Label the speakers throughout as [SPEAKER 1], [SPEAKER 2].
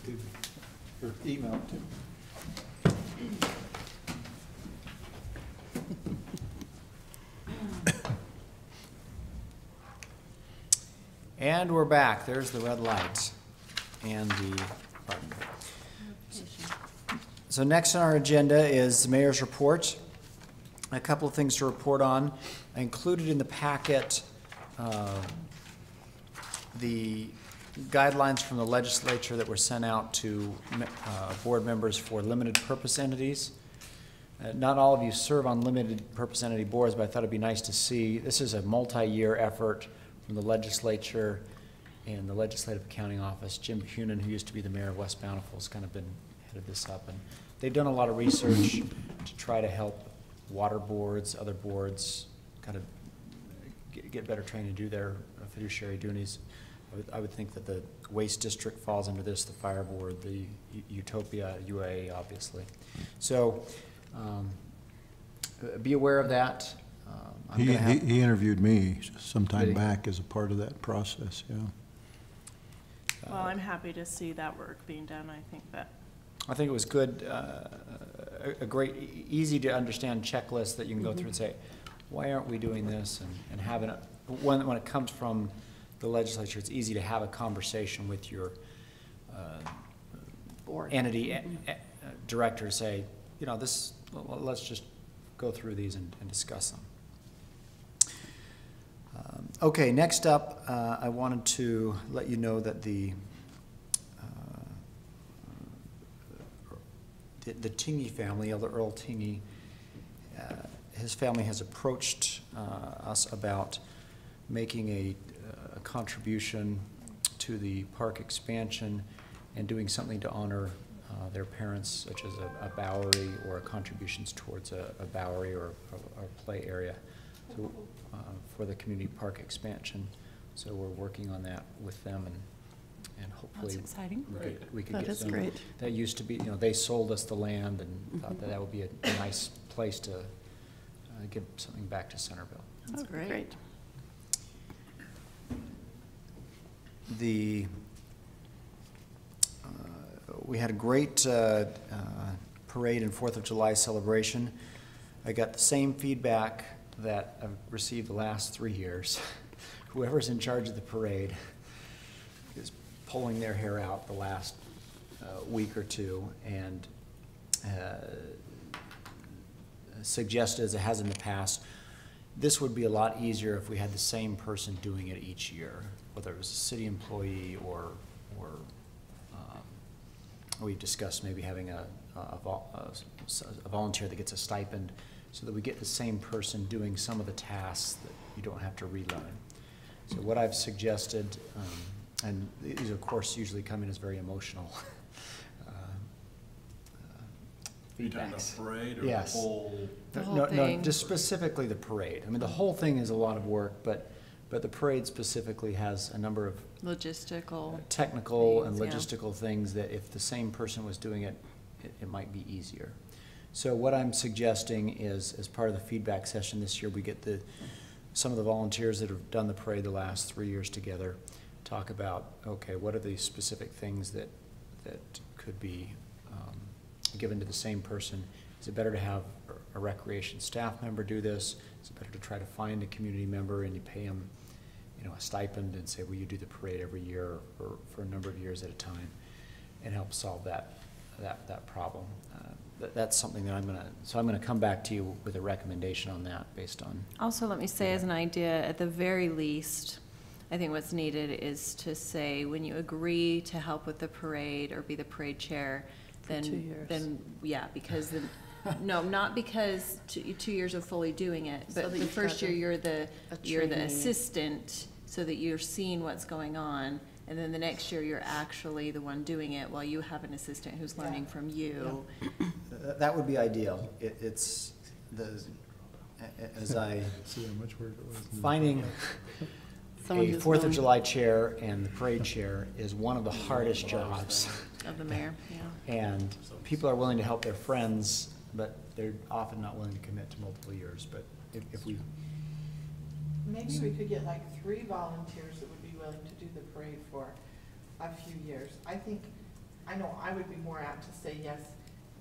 [SPEAKER 1] to me, or email it to me.
[SPEAKER 2] And we're back. There's the red light and the button. So next on our agenda is the mayor's report. A couple of things to report on. I included in the packet the guidelines from the legislature that were sent out to board members for limited purpose entities. Not all of you serve on limited purpose entity boards, but I thought it'd be nice to see. This is a multi-year effort from the legislature and the Legislative Accounting Office. Jim Hunan, who used to be the mayor of West Bountiful, has kind of been headed this up. And they've done a lot of research to try to help water boards, other boards, kind of get better training to do their fiduciary duties. I would think that the Waste District falls under this, the Fire Board, the Utopia, UAA, obviously. So be aware of that.
[SPEAKER 1] He interviewed me sometime back as a part of that process, yeah.
[SPEAKER 3] Well, I'm happy to see that work being done. I think
[SPEAKER 2] it was good, a great, easy to understand checklist that you can go through and say, why aren't we doing this? And having it, when it comes from the legislature, it's easy to have a conversation with your board entity director to say, you know, this, let's just go through these and discuss them. Okay, next up, I wanted to let you know that the Tingey family, Elder Earl Tingey, his family has approached us about making a contribution to the park expansion and doing something to honor their parents, such as a Bowery or contributions towards a Bowery or a play area. So, for the community park expansion. So we're working on that with them, and hopefully
[SPEAKER 3] that's exciting.
[SPEAKER 2] we could
[SPEAKER 3] That
[SPEAKER 2] get
[SPEAKER 3] is
[SPEAKER 2] some.
[SPEAKER 3] great.
[SPEAKER 2] That used to be, you know, they sold us the land and thought that would be a nice place to give something back to Centerville.
[SPEAKER 3] That's great.
[SPEAKER 2] We had a great parade and 4th of July celebration. I got the same feedback that I've received the last 3 years. Whoever's in charge of the parade is pulling their hair out the last week or two, and suggested, as it has in the past, this would be a lot easier if we had the same person doing it each year, whether it was a city employee or we've discussed maybe having a volunteer that gets a stipend, so that we get the same person doing some of the tasks that you don't have to relearn. So what I've suggested, and these of course usually come in as very emotional
[SPEAKER 4] Are you talking about the parade or
[SPEAKER 2] yes.
[SPEAKER 4] the whole?
[SPEAKER 2] No, just specifically the parade. I mean, the whole thing is a lot of work, but the parade specifically has a number of
[SPEAKER 3] Logistical.
[SPEAKER 2] technical and
[SPEAKER 3] things,
[SPEAKER 2] logistical things that if the same person was doing it, it might be easier. So what I'm suggesting is, as part of the feedback session this year, we get some of the volunteers that have done the parade the last 3 years together, talk about, okay, what are the specific things that could be given to the same person? Is it better to have a recreation staff member do this? Is it better to try to find a community member and you pay them, you know, a stipend and say, will you do the parade every year or for a number of years at a time, and help solve that problem? That's something that I'm gonna come back to you with a recommendation on that based on.
[SPEAKER 3] Also, let me say as an idea, at the very least, I think what's needed is to say, when you agree to help with the parade or be the parade chair, then
[SPEAKER 5] 2 years.
[SPEAKER 3] Then yeah, because no, not because 2 years of fully doing it, but
[SPEAKER 5] So that
[SPEAKER 3] the
[SPEAKER 5] you've
[SPEAKER 3] first
[SPEAKER 5] got
[SPEAKER 3] year you're the
[SPEAKER 5] training.
[SPEAKER 3] assistant, so that you're seeing what's going on, and then the next year you're actually the one doing it while you have an assistant who's learning from you.
[SPEAKER 2] That would be ideal. As I
[SPEAKER 1] See how much work it was.
[SPEAKER 2] finding
[SPEAKER 5] Someone
[SPEAKER 2] a
[SPEAKER 5] who's
[SPEAKER 2] 4th of
[SPEAKER 5] willing-
[SPEAKER 2] July chair and the parade chair is one of the hardest jobs.
[SPEAKER 3] Of the mayor, yeah.
[SPEAKER 2] And people are willing to help their friends, but they're often not willing to commit to multiple years. But if we,
[SPEAKER 6] Maybe we could get like 3 volunteers that would be willing to do the parade for a few years. I think I know I would be more apt to say yes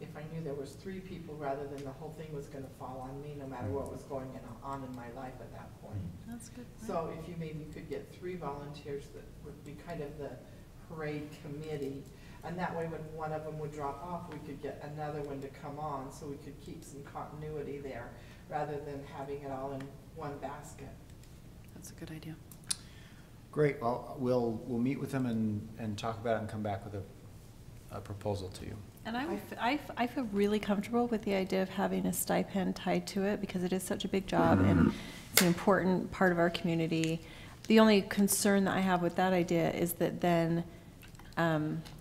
[SPEAKER 6] if I knew there was 3 people rather than the whole thing was gonna fall on me, no matter what was going on in my life at that point.
[SPEAKER 3] That's good.
[SPEAKER 6] So if you maybe could get 3 volunteers that would be kind of the parade committee, and that way when one of them would drop off, we could get another one to come on, so we could keep some continuity there, rather than having it all in one basket.
[SPEAKER 3] That's a good idea.
[SPEAKER 2] Great, well, we'll meet with them and talk about it and come back with a proposal to you.
[SPEAKER 3] And I feel really comfortable with the idea of having a stipend tied to it, because it is such a big job and it's an important part of our community. The only concern that I have with that idea is that then,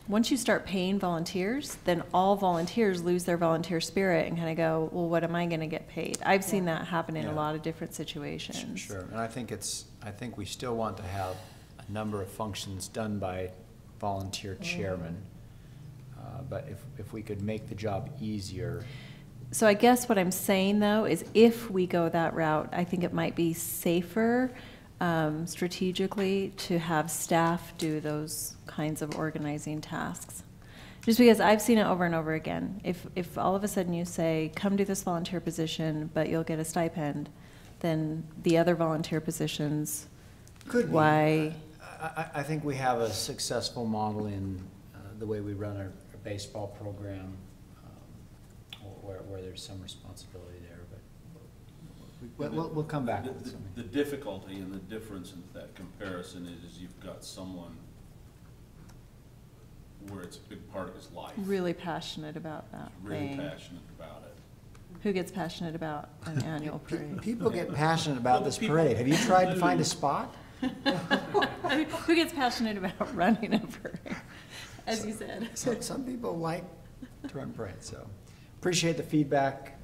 [SPEAKER 3] once you start paying volunteers, then all volunteers lose their volunteer spirit and kind of go, well, what am I going to get paid? I've seen that happen in a lot of different situations.
[SPEAKER 2] Sure, and I think we still want to have a number of functions done by volunteer chairmen. But if we could make the job easier.
[SPEAKER 3] So I guess what I'm saying, though, is if we go that route, I think it might be safer strategically to have staff do those kinds of organizing tasks. Just because I've seen it over and over again. If all of a sudden you say, come do this volunteer position, but you'll get a stipend, then the other volunteer positions,
[SPEAKER 2] Could
[SPEAKER 3] why?
[SPEAKER 2] I think we have a successful model in the way we run our baseball program, where there's some responsibility there, but we'll come back with something.
[SPEAKER 4] The difficulty and the difference in that comparison is you've got someone where it's a big part of his life.
[SPEAKER 3] Really passionate about that
[SPEAKER 4] Really
[SPEAKER 3] thing.
[SPEAKER 4] passionate about it.
[SPEAKER 3] Who gets passionate about an annual parade?
[SPEAKER 2] People get passionate about this parade. Have you tried to find a spot?
[SPEAKER 3] I mean, who gets passionate about running a parade, as you said?
[SPEAKER 2] Some people like to run parades, so appreciate the feedback.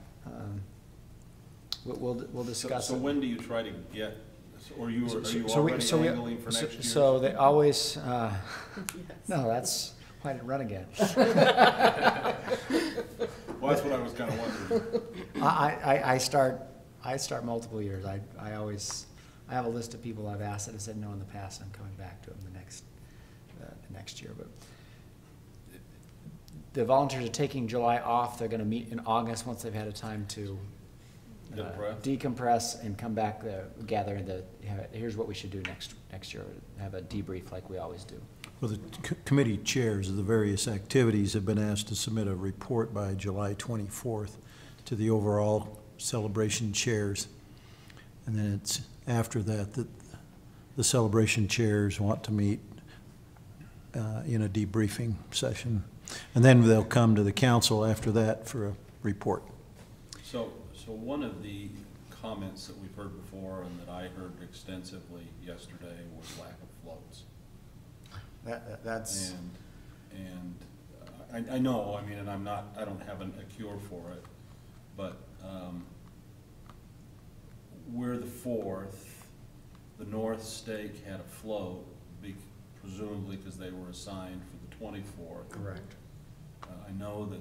[SPEAKER 2] We'll discuss
[SPEAKER 4] So
[SPEAKER 2] it.
[SPEAKER 4] when do you try to get, are you
[SPEAKER 2] So
[SPEAKER 4] already
[SPEAKER 2] we-
[SPEAKER 4] angling for next year?
[SPEAKER 2] So they always, no, that's why I didn't run again.
[SPEAKER 4] Well, that's what I was kind of wondering.
[SPEAKER 2] I start multiple years. I have a list of people I've asked that have said no in the past, and I'm coming back to them the next year. But the volunteers are taking July off. They're gonna meet in August once they've had a time to decompress and come back, gather here's what we should do next year, have a debrief like we always do.
[SPEAKER 1] Well, the committee chairs of the various activities have been asked to submit a report by July 24th to the overall celebration chairs. And then it's after that that the celebration chairs want to meet in a debriefing session. And then they'll come to the council after that for a report.
[SPEAKER 4] So one of the comments that we've heard before and that I heard extensively yesterday was lack of floats.
[SPEAKER 2] That's.
[SPEAKER 4] And I know, I mean, and I don't have a cure for it, but we're the 4th. The North Stake had a float, presumably because they were assigned for the 24th.
[SPEAKER 2] Correct.
[SPEAKER 4] I know that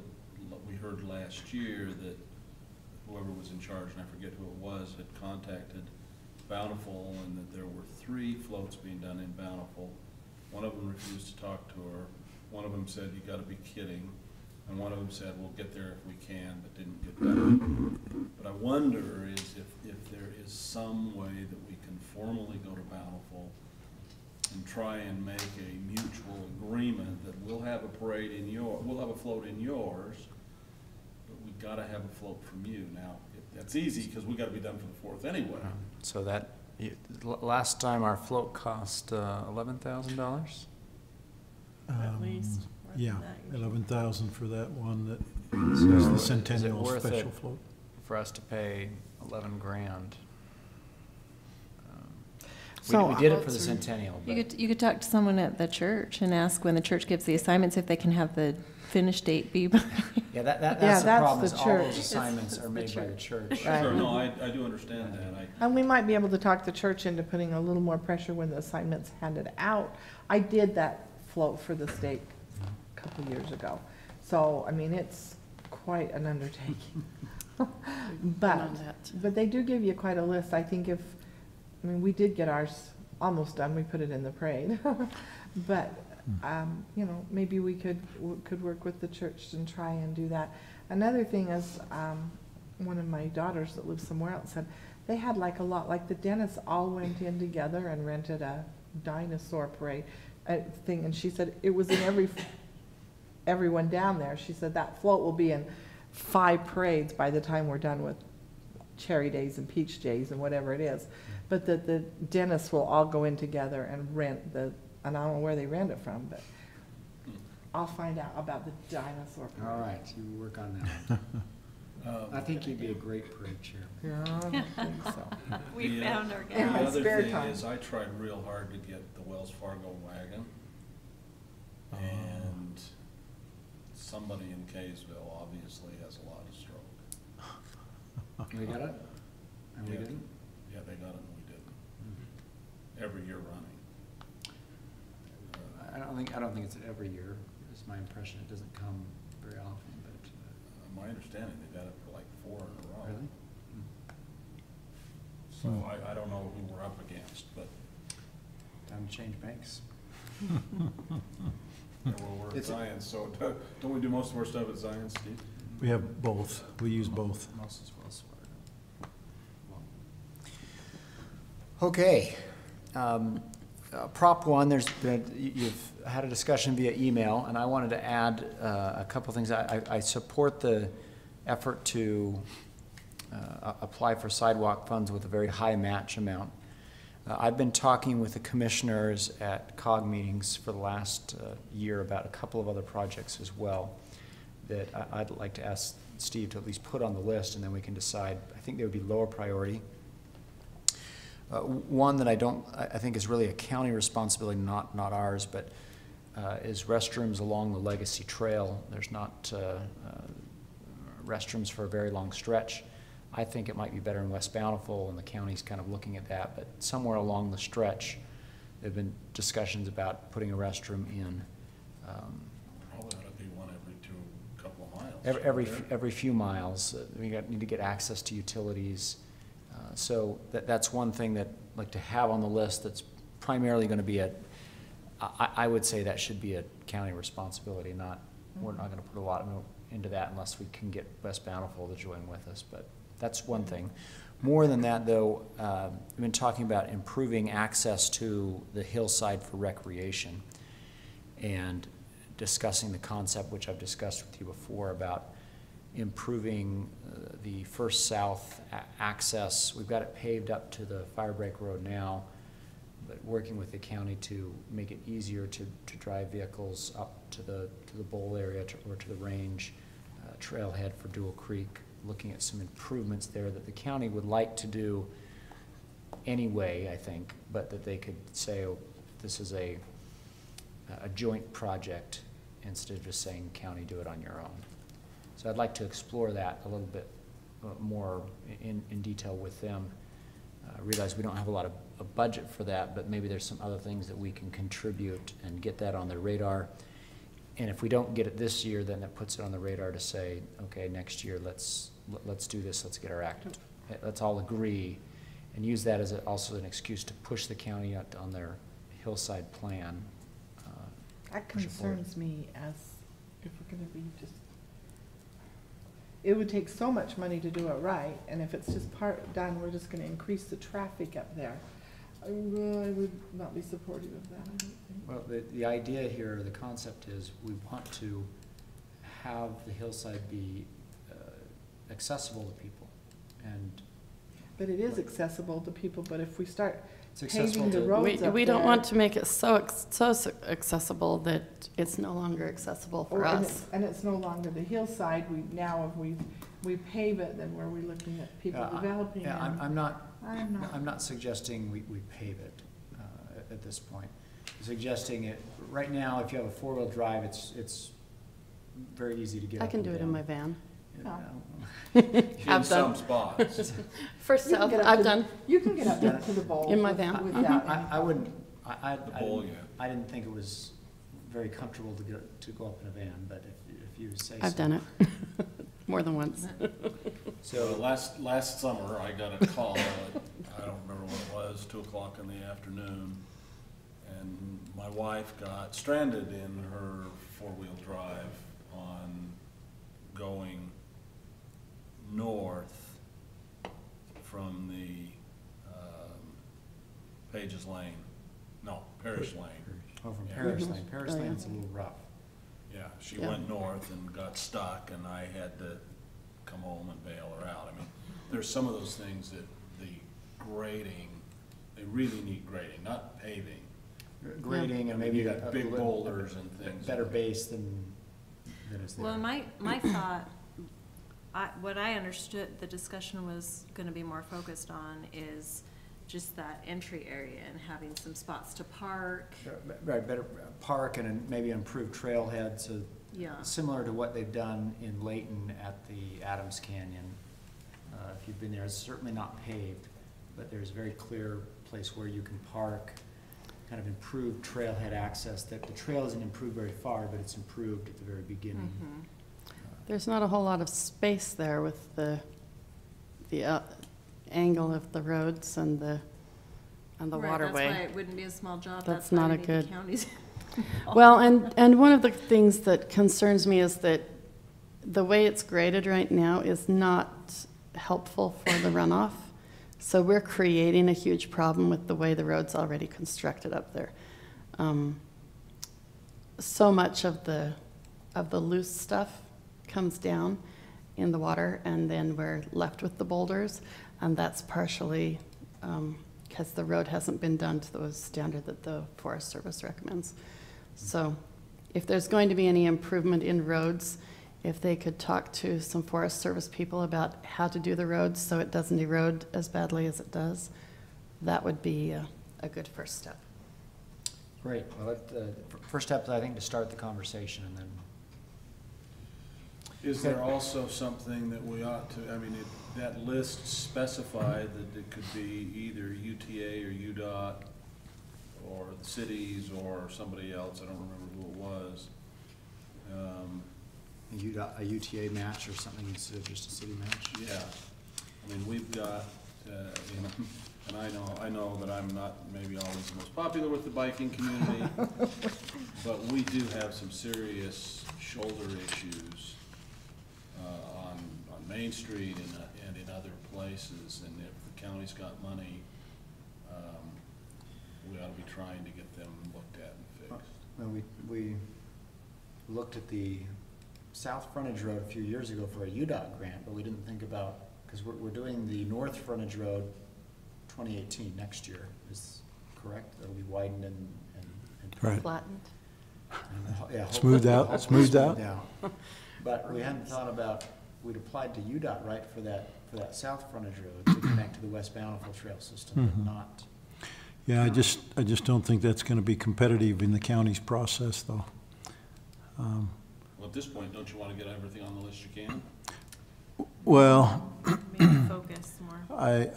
[SPEAKER 4] we heard last year that whoever was in charge, and I forget who it was, had contacted Bountiful and that there were 3 floats being done in Bountiful. One of them refused to talk to her. One of them said, you gotta be kidding. And one of them said, we'll get there if we can, but didn't get done. But I wonder is if there is some way that we can formally go to Bountiful and try and make a mutual agreement that we'll have a parade in we'll have a float in yours, but we gotta have a float from you. Now, that's easy because we gotta be done for the 4th anyway.
[SPEAKER 2] So that, last time our float cost $11,000?
[SPEAKER 3] At least.
[SPEAKER 1] Yeah, 11,000 for that one that
[SPEAKER 2] So
[SPEAKER 1] is the
[SPEAKER 2] is it
[SPEAKER 1] Centennial
[SPEAKER 2] worth
[SPEAKER 1] Special
[SPEAKER 2] it
[SPEAKER 1] Float.
[SPEAKER 2] for us to pay 11 grand?
[SPEAKER 6] So-
[SPEAKER 2] We did it for the Centennial, but
[SPEAKER 3] You could talk to someone at the church and ask when the church gives the assignments if they can have the finish date be.
[SPEAKER 2] yeah, that's the
[SPEAKER 6] that's
[SPEAKER 2] problem,
[SPEAKER 6] the
[SPEAKER 2] is all
[SPEAKER 6] church.
[SPEAKER 2] those assignments are made by the church.
[SPEAKER 6] Right.
[SPEAKER 4] Sure, no, I do understand that.
[SPEAKER 6] And we might be able to talk the church into putting a little more pressure when the assignment's handed out. I did that float for the stake a couple years ago. So, I mean, it's quite an undertaking. But they do give you quite a list. I think we did get ours almost done. We put it in the parade. But you know, maybe we could work with the church and try and do that. Another thing is, one of my daughters that lives somewhere else said, they had like a lot, like the dentists all went in together and rented a dinosaur parade thing, and she said it was in everyone down there. She said that float will be in 5 parades by the time we're done with Cherry Days and Peach Days and whatever it is. But that the dentists will all go in together and rent and I don't know where they rent it from, but I'll find out about the dinosaur parade.
[SPEAKER 2] All right, you work on that. I think you'd be a great parade chair.
[SPEAKER 6] Yeah, I don't think so.
[SPEAKER 3] We found our
[SPEAKER 6] In
[SPEAKER 3] guy.
[SPEAKER 6] my
[SPEAKER 4] The other
[SPEAKER 6] spare
[SPEAKER 4] thing
[SPEAKER 6] time.
[SPEAKER 4] is, I tried real hard to get the Wells Fargo wagon, and somebody in Kaysville obviously has a lot of stroke.
[SPEAKER 2] We got it? And we
[SPEAKER 4] Yeah.
[SPEAKER 2] didn't?
[SPEAKER 4] Yeah, they got it and we didn't, every year running.
[SPEAKER 2] I don't think it's every year, is my impression. It doesn't come very often, but,
[SPEAKER 4] My understanding, they got it for like 4 in a row.
[SPEAKER 2] really?
[SPEAKER 4] So I don't know who we're up against, but
[SPEAKER 2] Time to change banks.
[SPEAKER 4] we're at
[SPEAKER 2] It's-
[SPEAKER 4] Zions, so don't we do most of our stuff at Zions, Steve?
[SPEAKER 1] We have both. We use both.
[SPEAKER 2] Most as well as Fargo. Okay. Prop 1, you've had a discussion via email, and I wanted to add a couple things. I support the effort to apply for sidewalk funds with a very high match amount. I've been talking with the commissioners at COG meetings for the last year about a couple of other projects as well that I'd like to ask Steve to at least put on the list, and then we can decide. I think they would be lower priority. One that I think is really a county responsibility, not ours, but is restrooms along the Legacy Trail. There's not restrooms for a very long stretch. I think it might be better in West Bountiful, and the county's kind of looking at that, but somewhere along the stretch, there have been discussions about putting a restroom in.
[SPEAKER 4] Probably ought to be one every couple of miles.
[SPEAKER 2] Every few miles. We need to get access to utilities. So that's one thing that I'd like to have on the list that's primarily going to be I would say that should be a county responsibility, we're not going to put a lot into that unless we can get West Bountiful to join with us, but that's one thing. More than that, though, we've been talking about improving access to the hillside for recreation and discussing the concept, which I've discussed with you before, about improving the First South access. We've got it paved up to the Firebreak Road now, but working with the county to make it easier to drive vehicles up to the bowl area or to the range, trailhead for Dual Creek, looking at some improvements there that the county would like to do anyway, I think, but that they could say, oh, this is a joint project instead of just saying, county, do it on your own. So I'd like to explore that a little bit more in detail with them. I realize we don't have a lot of a budget for that, but maybe there's some other things that we can contribute and get that on their radar. And if we don't get it this year, then that puts it on the radar to say, okay, next year let's do this. Let's get our act. Let's all agree, and use that as also an excuse to push the county out on their hillside plan.
[SPEAKER 6] That
[SPEAKER 2] push it forward.
[SPEAKER 6] concerns me as if we're gonna be just, it would take so much money to do it right, and if it's just done, we're just gonna increase the traffic up there. I would not be supportive of that, I don't think.
[SPEAKER 2] Well, the idea here, the concept is we want to have the hillside be accessible to people, and
[SPEAKER 6] But it is accessible to people, but if we start
[SPEAKER 2] it's accessible
[SPEAKER 6] paving the
[SPEAKER 2] to.
[SPEAKER 6] roads up
[SPEAKER 5] We don't
[SPEAKER 6] there-
[SPEAKER 5] want to make it so accessible that it's no longer accessible for
[SPEAKER 6] and
[SPEAKER 5] us.
[SPEAKER 6] it's no longer the hillside, if we pave it, then where are we looking at people developing?
[SPEAKER 2] Yeah,
[SPEAKER 6] and-
[SPEAKER 2] I'm not
[SPEAKER 6] I'm not.
[SPEAKER 2] suggesting we pave it at this point. I'm suggesting it, right now, if you have a four-wheel drive, it's very easy to get
[SPEAKER 5] I
[SPEAKER 2] up
[SPEAKER 5] can
[SPEAKER 2] and
[SPEAKER 5] do it in
[SPEAKER 2] down.
[SPEAKER 5] my van.
[SPEAKER 4] In
[SPEAKER 5] I've
[SPEAKER 4] some
[SPEAKER 5] done.
[SPEAKER 4] spots.
[SPEAKER 5] First
[SPEAKER 6] You can
[SPEAKER 5] South,
[SPEAKER 6] get up
[SPEAKER 5] I've
[SPEAKER 6] to-
[SPEAKER 5] done.
[SPEAKER 6] You can get up there to the bowl.
[SPEAKER 5] In my van.
[SPEAKER 6] Without
[SPEAKER 2] I wouldn't, I
[SPEAKER 4] The bowl,
[SPEAKER 2] didn't-
[SPEAKER 4] yeah.
[SPEAKER 2] I didn't think it was very comfortable to go up in a van, but if you say so.
[SPEAKER 5] I've done it more than once.
[SPEAKER 4] So last summer, I got a call at, I don't remember what it was, 2 o'clock in the afternoon, and my wife got stranded in her four-wheel drive on going north from the Pages Lane, no, Parish Lane.
[SPEAKER 2] Oh, from
[SPEAKER 4] Yeah.
[SPEAKER 2] Parish Lane. Parish
[SPEAKER 5] Oh, yeah.
[SPEAKER 2] Lane's a little rough.
[SPEAKER 4] Yeah, she
[SPEAKER 5] Yeah.
[SPEAKER 4] went north and got stuck, and I had to come home and bail her out. I mean, there's some of those things that the grading, they really need grading, not paving.
[SPEAKER 2] Grading and
[SPEAKER 4] I mean,
[SPEAKER 2] maybe
[SPEAKER 4] you got
[SPEAKER 2] a
[SPEAKER 4] big
[SPEAKER 2] little-
[SPEAKER 4] boulders and things.
[SPEAKER 2] Better base than is there.
[SPEAKER 3] Well, my thought, what I understood the discussion was gonna be more focused on is just that entry area and having some spots to park.
[SPEAKER 2] Right, better park and maybe improved trailhead, so
[SPEAKER 3] Yeah.
[SPEAKER 2] similar to what they've done in Layton at the Adams Canyon. If you've been there, it's certainly not paved, but there's a very clear place where you can park, kind of improved trailhead access, that the trail isn't improved very far, but it's improved at the very beginning.
[SPEAKER 3] Mhm.
[SPEAKER 5] There's not a whole lot of space there with the angle of the roads and the
[SPEAKER 3] Right,
[SPEAKER 5] waterway.
[SPEAKER 3] that's why it wouldn't be a small job.
[SPEAKER 5] That's
[SPEAKER 3] why
[SPEAKER 5] not
[SPEAKER 3] we
[SPEAKER 5] a
[SPEAKER 3] need the
[SPEAKER 5] good-
[SPEAKER 3] counties.
[SPEAKER 5] Well, and one of the things that concerns me is that the way it's graded right now is not helpful for the runoff. So we're creating a huge problem with the way the road's already constructed up there. So much of the loose stuff comes down in the water, and then we're left with the boulders, and that's partially because the road hasn't been done to the standard that the Forest Service recommends. So if there's going to be any improvement in roads, if they could talk to some Forest Service people about how to do the roads so it doesn't erode as badly as it does, that would be a good first step.
[SPEAKER 2] Great, well, first step, I think, to start the conversation, and then
[SPEAKER 4] Is there also something that we ought to, I mean, that list specified that it could be either UTA or UDOT or the cities or somebody else, I don't remember who it was.
[SPEAKER 2] a UTA match or something instead of just a city match?
[SPEAKER 4] Yeah, I mean, we've got, you know, and I know that I'm not maybe always the most popular with the biking community, but we do have some serious shoulder issues on Main Street and in other places, and if the county's got money, we ought to be trying to get them looked at and fixed.
[SPEAKER 2] Well, we looked at the south frontage road a few years ago for a UDOT grant, but we didn't think about, because we're doing the north frontage road 2018, next year, is correct? That'll be widened and
[SPEAKER 1] Right.
[SPEAKER 5] Flattened.
[SPEAKER 2] yeah,
[SPEAKER 1] Smoothed out,
[SPEAKER 2] hopefully
[SPEAKER 1] smoothed out.
[SPEAKER 2] But we hadn't thought about, we'd applied to UDOT, right, for that south frontage road to connect to the West Bountiful Trail system, but
[SPEAKER 1] Mhm.
[SPEAKER 2] not.
[SPEAKER 1] Yeah, I just don't think that's going to be competitive in the county's process, though.
[SPEAKER 4] Well, at this point, don't you want to get everything on the list you can?
[SPEAKER 1] Well,
[SPEAKER 3] Maybe focus more.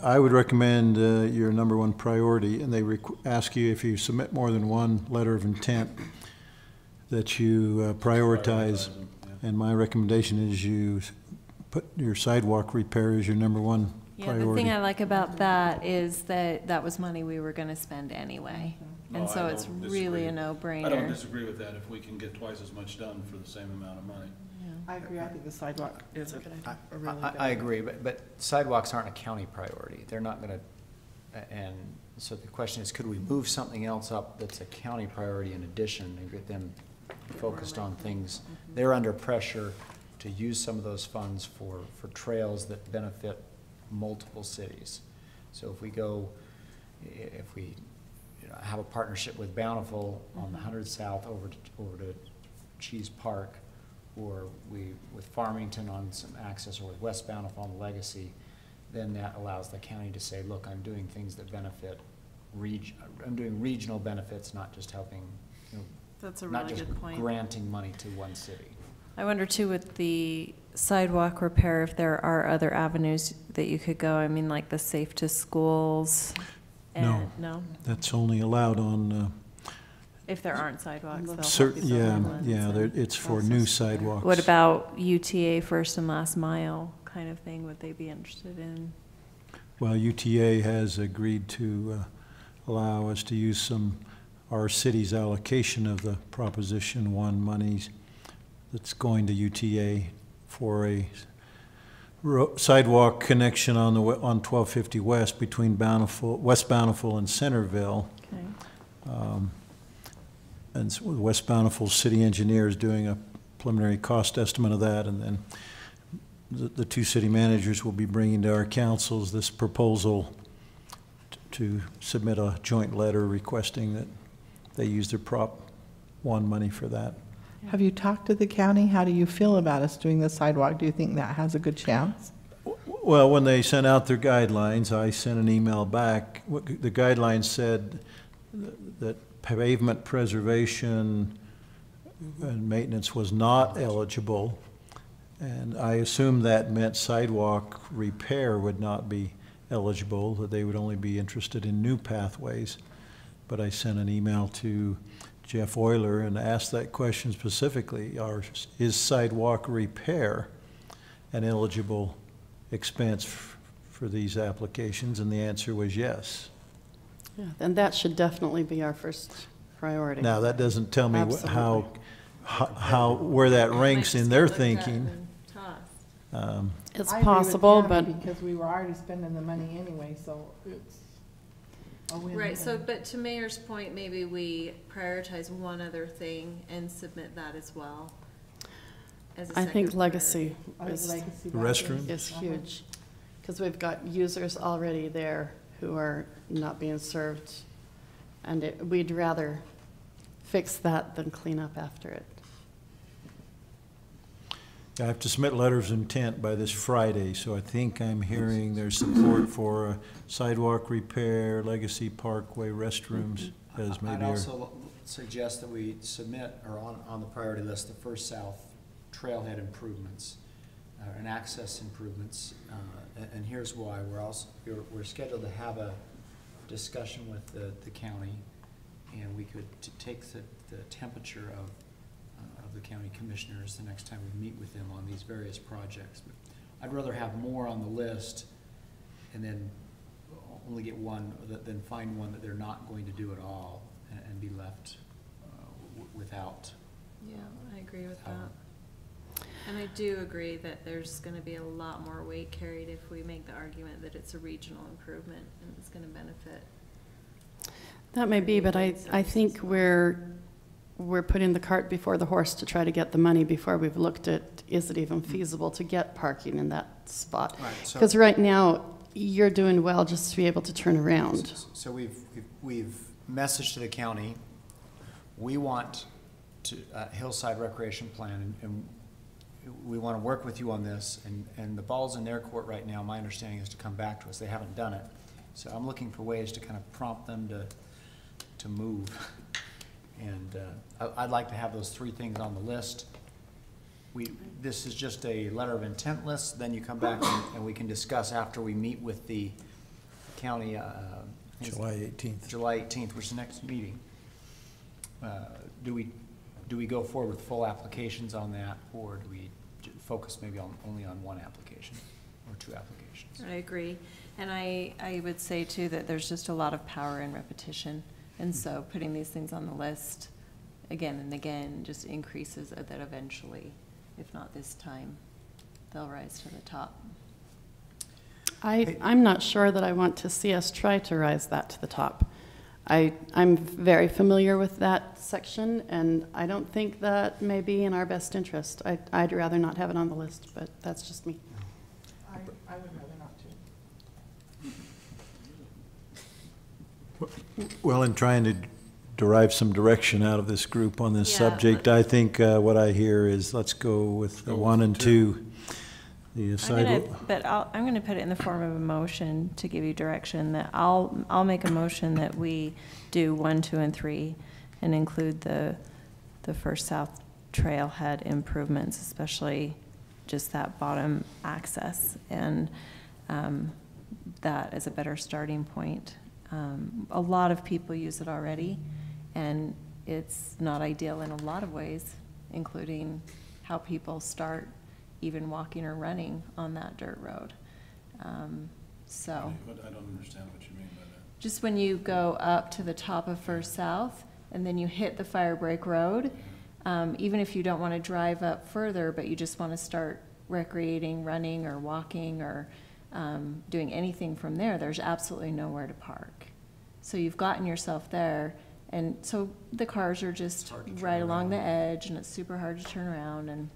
[SPEAKER 1] I would recommend your number one priority, and they ask you if you submit more than one letter of intent, that you prioritize.
[SPEAKER 4] them, yeah.
[SPEAKER 1] And my recommendation is you put your sidewalk repair as your number one
[SPEAKER 3] Yeah, the
[SPEAKER 1] priority.
[SPEAKER 3] thing I like about that is that that was money we were gonna spend anyway.
[SPEAKER 4] No,
[SPEAKER 3] And so
[SPEAKER 4] I
[SPEAKER 3] it's
[SPEAKER 4] don't
[SPEAKER 3] really
[SPEAKER 4] disagree.
[SPEAKER 3] a no-brainer.
[SPEAKER 4] I don't disagree with that, if we can get twice as much done for the same amount of money.
[SPEAKER 3] Yeah.
[SPEAKER 6] I agree, I think the sidewalk is a really good.
[SPEAKER 2] I agree, but sidewalks aren't a county priority. They're not gonna, and so the question is, could we move something else up that's a county priority in addition and get them focused on things? They're under pressure to use some of those funds for trails that benefit multiple cities. So if we go, if we, have a partnership with Bountiful on the 100 South over to Cheese Park, or with Farmington on some access, or with West Bountiful on the Legacy, then that allows the county to say, look, I'm doing things that benefit I'm doing regional benefits, not just helping,
[SPEAKER 3] That's a
[SPEAKER 2] not
[SPEAKER 3] really
[SPEAKER 2] just
[SPEAKER 3] good point.
[SPEAKER 2] granting money to one city.
[SPEAKER 3] I wonder too, with the sidewalk repair, if there are other avenues that you could go. I mean, like the safe to schools.
[SPEAKER 1] No.
[SPEAKER 3] No?
[SPEAKER 1] That's only allowed on,
[SPEAKER 3] If there aren't sidewalks, they'll have
[SPEAKER 1] certain,
[SPEAKER 3] these other
[SPEAKER 1] yeah,
[SPEAKER 3] ones.
[SPEAKER 1] yeah, it's for new sidewalks.
[SPEAKER 3] What about UTA first and last mile kind of thing? Would they be interested in?
[SPEAKER 1] Well, UTA has agreed to allow us to use some our city's allocation of the Proposition 1 monies that's going to UTA for a sidewalk connection on 1250 West between West Bountiful and Centerville.
[SPEAKER 3] Okay.
[SPEAKER 1] And so West Bountiful city engineer is doing a preliminary cost estimate of that, and then the two city managers will be bringing to our councils this proposal to submit a joint letter requesting that they use their Prop 1 money for that.
[SPEAKER 7] Have you talked to the county? How do you feel about us doing the sidewalk? Do you think that has a good chance?
[SPEAKER 1] Well, when they sent out their guidelines, I sent an email back. The guidelines said that pavement preservation and maintenance was not eligible, and I assumed that meant sidewalk repair would not be eligible, that they would only be interested in new pathways. But I sent an email to Jeff Euler and asked that question specifically: is sidewalk repair an eligible expense for these applications? And the answer was yes.
[SPEAKER 5] Yeah, and that should definitely be our first priority.
[SPEAKER 1] Now, that doesn't tell me
[SPEAKER 5] Absolutely.
[SPEAKER 1] where that ranks in their thinking.
[SPEAKER 5] It's
[SPEAKER 7] I agree with
[SPEAKER 5] possible,
[SPEAKER 7] Tammy
[SPEAKER 5] but
[SPEAKER 7] because we were already spending the money anyway, so it's a win-win.
[SPEAKER 3] Right, so, but to Mayor's point, maybe we prioritize one other thing and submit that as well as a
[SPEAKER 5] I think
[SPEAKER 3] second
[SPEAKER 5] legacy
[SPEAKER 7] I think
[SPEAKER 5] is
[SPEAKER 7] legacy
[SPEAKER 1] Restroom?
[SPEAKER 5] is
[SPEAKER 7] Uh-huh.
[SPEAKER 5] huge, because we've got users already there who are not being served, and we'd rather fix that than clean up after it.
[SPEAKER 1] I have to submit letters of intent by this Friday, so I think I'm hearing there's support for a sidewalk repair, Legacy Parkway, restrooms as
[SPEAKER 2] I'd
[SPEAKER 1] maybe
[SPEAKER 2] also suggest that we submit, or on the priority list, the First South trailhead improvements, and access improvements. And here's why: we're scheduled to have a discussion with the county, and we could take the temperature of the county commissioners the next time we meet with them on these various projects. But I'd rather have more on the list and then only get one, than find one that they're not going to do at all and be left without.
[SPEAKER 3] Yeah, I agree with that. And I do agree that there's gonna be a lot more weight carried if we make the argument that it's a regional improvement and it's gonna benefit.
[SPEAKER 5] That may be, but I think we're putting the cart before the horse to try to get the money before we've looked at, is it even feasible to get parking in that spot?
[SPEAKER 2] Right, so-
[SPEAKER 5] Because right now, you're doing well just to be able to turn around.
[SPEAKER 2] So we've messaged to the county, we want to, Hillside Recreation Plan, and we want to work with you on this, and the ball's in their court right now. My understanding is to come back to us. They haven't done it. So I'm looking for ways to kind of prompt them to move. And I'd like to have those three things on the list. This is just a letter of intent list, then you come back and we can discuss after we meet with the county.
[SPEAKER 1] July 18th.
[SPEAKER 2] July 18th, which is the next meeting. Do we go forward with full applications on that, or do we focus maybe only on one application or two applications?
[SPEAKER 3] I agree. And I would say too that there's just a lot of power in repetition. And so putting these things on the list again and again just increases it, that eventually, if not this time, they'll rise to the top.
[SPEAKER 5] I'm not sure that I want to see us try to rise that to the top. I'm very familiar with that section, and I don't think that may be in our best interest. I'd rather not have it on the list, but that's just me.
[SPEAKER 7] I would rather not to.
[SPEAKER 1] Well, in trying to derive some direction out of this group on this
[SPEAKER 3] Yeah.
[SPEAKER 1] subject, I think what I hear is let's go with the 1 and 2. The
[SPEAKER 3] I'm gonna put it in the form of a motion to give you direction that I'll make a motion that we do 1, 2, and 3 and include the First South trailhead improvements, especially just that bottom access, and that is a better starting point. A lot of people use it already, and it's not ideal in a lot of ways, including how people start even walking or running on that dirt road. So
[SPEAKER 4] I don't understand what you mean by that.
[SPEAKER 3] just when you go up to the top of First South, and then you hit the fire break road. Even if you don't want to drive up further, but you just want to start recreating, running or walking or doing anything from there, there's absolutely nowhere to park. So you've gotten yourself there, and so the cars are just right along the edge, and it's super hard to turn around. And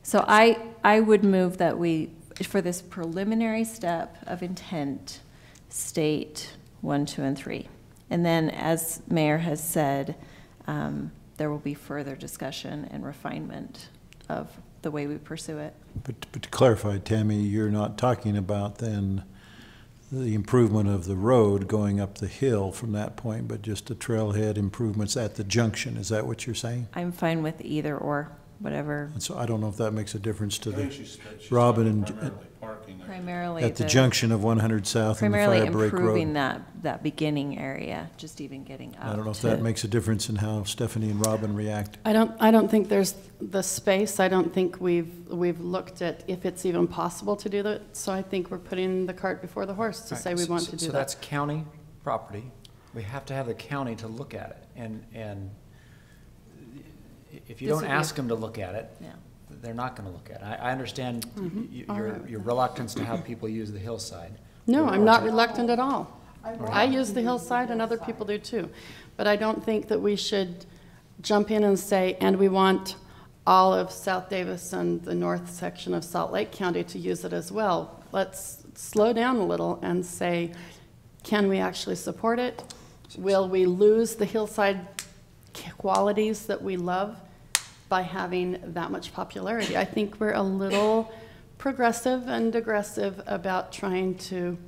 [SPEAKER 3] so I would move that we, for this preliminary step of intent, state 1, 2, and 3. And then, as Mayor has said, there will be further discussion and refinement of the way we pursue it.
[SPEAKER 1] But to clarify, Tammy, you're not talking about then the improvement of the road going up the hill from that point, but just the trailhead improvements at the junction. Is that what you're saying?
[SPEAKER 3] I'm fine with either or, whatever.
[SPEAKER 1] And so I don't know if that makes a difference to
[SPEAKER 4] I think
[SPEAKER 1] the
[SPEAKER 4] she's
[SPEAKER 1] Robin
[SPEAKER 4] talking
[SPEAKER 1] and
[SPEAKER 4] primarily parking. I think.
[SPEAKER 3] Primarily
[SPEAKER 1] at the junction of 100 South and the
[SPEAKER 3] primarily
[SPEAKER 1] Fire Break
[SPEAKER 3] improving
[SPEAKER 1] Road.
[SPEAKER 3] that beginning area, just even getting up.
[SPEAKER 1] I don't know if
[SPEAKER 3] to-
[SPEAKER 1] that makes a difference in how Stephanie and Robin react.
[SPEAKER 5] I don't think there's the space. I don't think we've looked at if it's even possible to do that. So I think we're putting the cart before the horse to
[SPEAKER 2] Right,
[SPEAKER 5] say we
[SPEAKER 2] so-
[SPEAKER 5] want to do
[SPEAKER 2] So
[SPEAKER 5] that.
[SPEAKER 2] that's county property. We have to have the county to look at it. And if you
[SPEAKER 3] This
[SPEAKER 2] don't
[SPEAKER 3] would be
[SPEAKER 2] ask them to look at it,
[SPEAKER 3] Yeah.
[SPEAKER 2] they're not going to look at it. I understand
[SPEAKER 5] All right with
[SPEAKER 2] your
[SPEAKER 5] that.
[SPEAKER 2] reluctance to have people use the hillside.
[SPEAKER 5] No, I'm not reluctant at all.
[SPEAKER 6] I
[SPEAKER 5] I use the hillside and other people do too. But I don't think that we should jump in and say, and we want all of South Davis and the north section of Salt Lake County to use it as well. Let's slow down a little and say, can we actually support it? Will we lose the hillside qualities that we love by having that much popularity? I think we're a little progressive and aggressive about trying to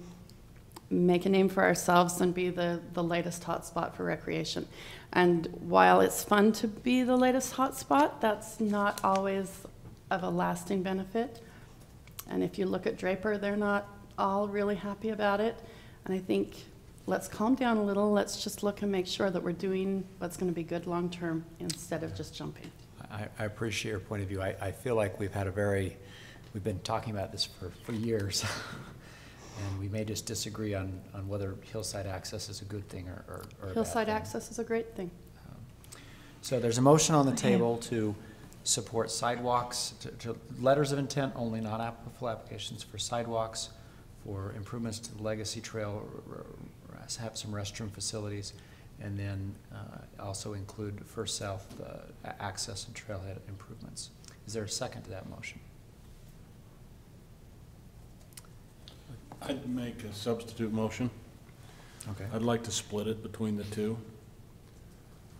[SPEAKER 5] make a name for ourselves and be the latest hotspot for recreation. And while it's fun to be the latest hotspot, that's not always of a lasting benefit. And if you look at Draper, they're not all really happy about it. And I think let's calm down a little. Let's just look and make sure that we're doing what's going to be good long-term instead of just jumping.
[SPEAKER 2] I appreciate your point of view. I feel like we've been talking about this for years. And we may just disagree on whether hillside access is a good thing or a bad
[SPEAKER 5] Hillside
[SPEAKER 2] thing.
[SPEAKER 5] access is a great thing.
[SPEAKER 2] So there's a motion on the table to support sidewalks, to letters of intent only, not full applications for sidewalks, for improvements to the Legacy Trail, have some restroom facilities, and then also include First South access and trailhead improvements. Is there a second to that motion?
[SPEAKER 4] I'd make a substitute motion.
[SPEAKER 2] Okay.
[SPEAKER 4] I'd like to split it between the two.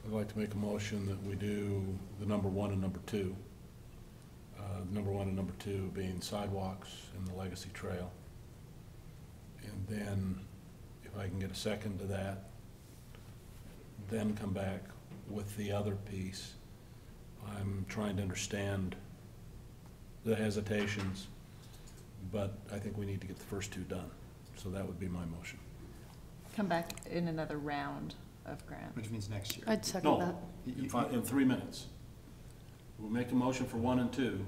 [SPEAKER 4] I'd like to make a motion that we do the number 1 and number 2. Number 1 and number 2 being sidewalks and the Legacy Trail. And then, if I can get a second to that, then come back with the other piece. I'm trying to understand the hesitations, but I think we need to get the first 2 done. So that would be my motion.
[SPEAKER 3] Come back in another round of grant.
[SPEAKER 2] Which means next year.
[SPEAKER 5] I'd second
[SPEAKER 4] No,
[SPEAKER 5] that.
[SPEAKER 4] in 3 minutes. We'll make a motion for 1 and 2,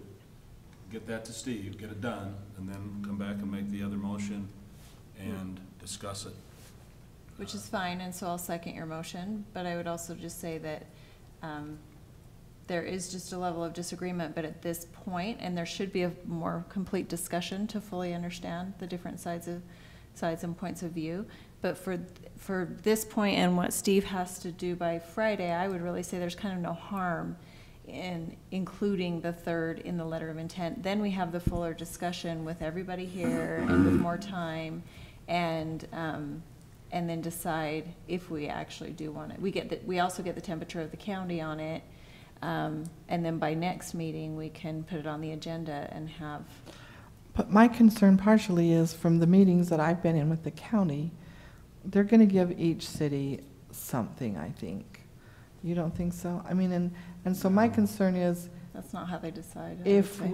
[SPEAKER 4] get that to Steve, get it done, and then come back and make the other motion and discuss it.
[SPEAKER 3] Which is fine, and so I'll second your motion, but I would also just say that there is just a level of disagreement, but at this point, and there should be a more complete discussion to fully understand the different sides and points of view. But for this point and what Steve has to do by Friday, I would really say there's kind of no harm in including the 3rd in the letter of intent. Then we have the fuller discussion with everybody here and with more time, and then decide if we actually do want it. We also get the temperature of the county on it, and then by next meeting we can put it on the agenda and have.
[SPEAKER 7] But my concern partially is from the meetings that I've been in with the county, they're going to give each city something, I think. You don't think so? I mean, and so my concern is
[SPEAKER 3] That's not how they decide. I would
[SPEAKER 7] if
[SPEAKER 3] say.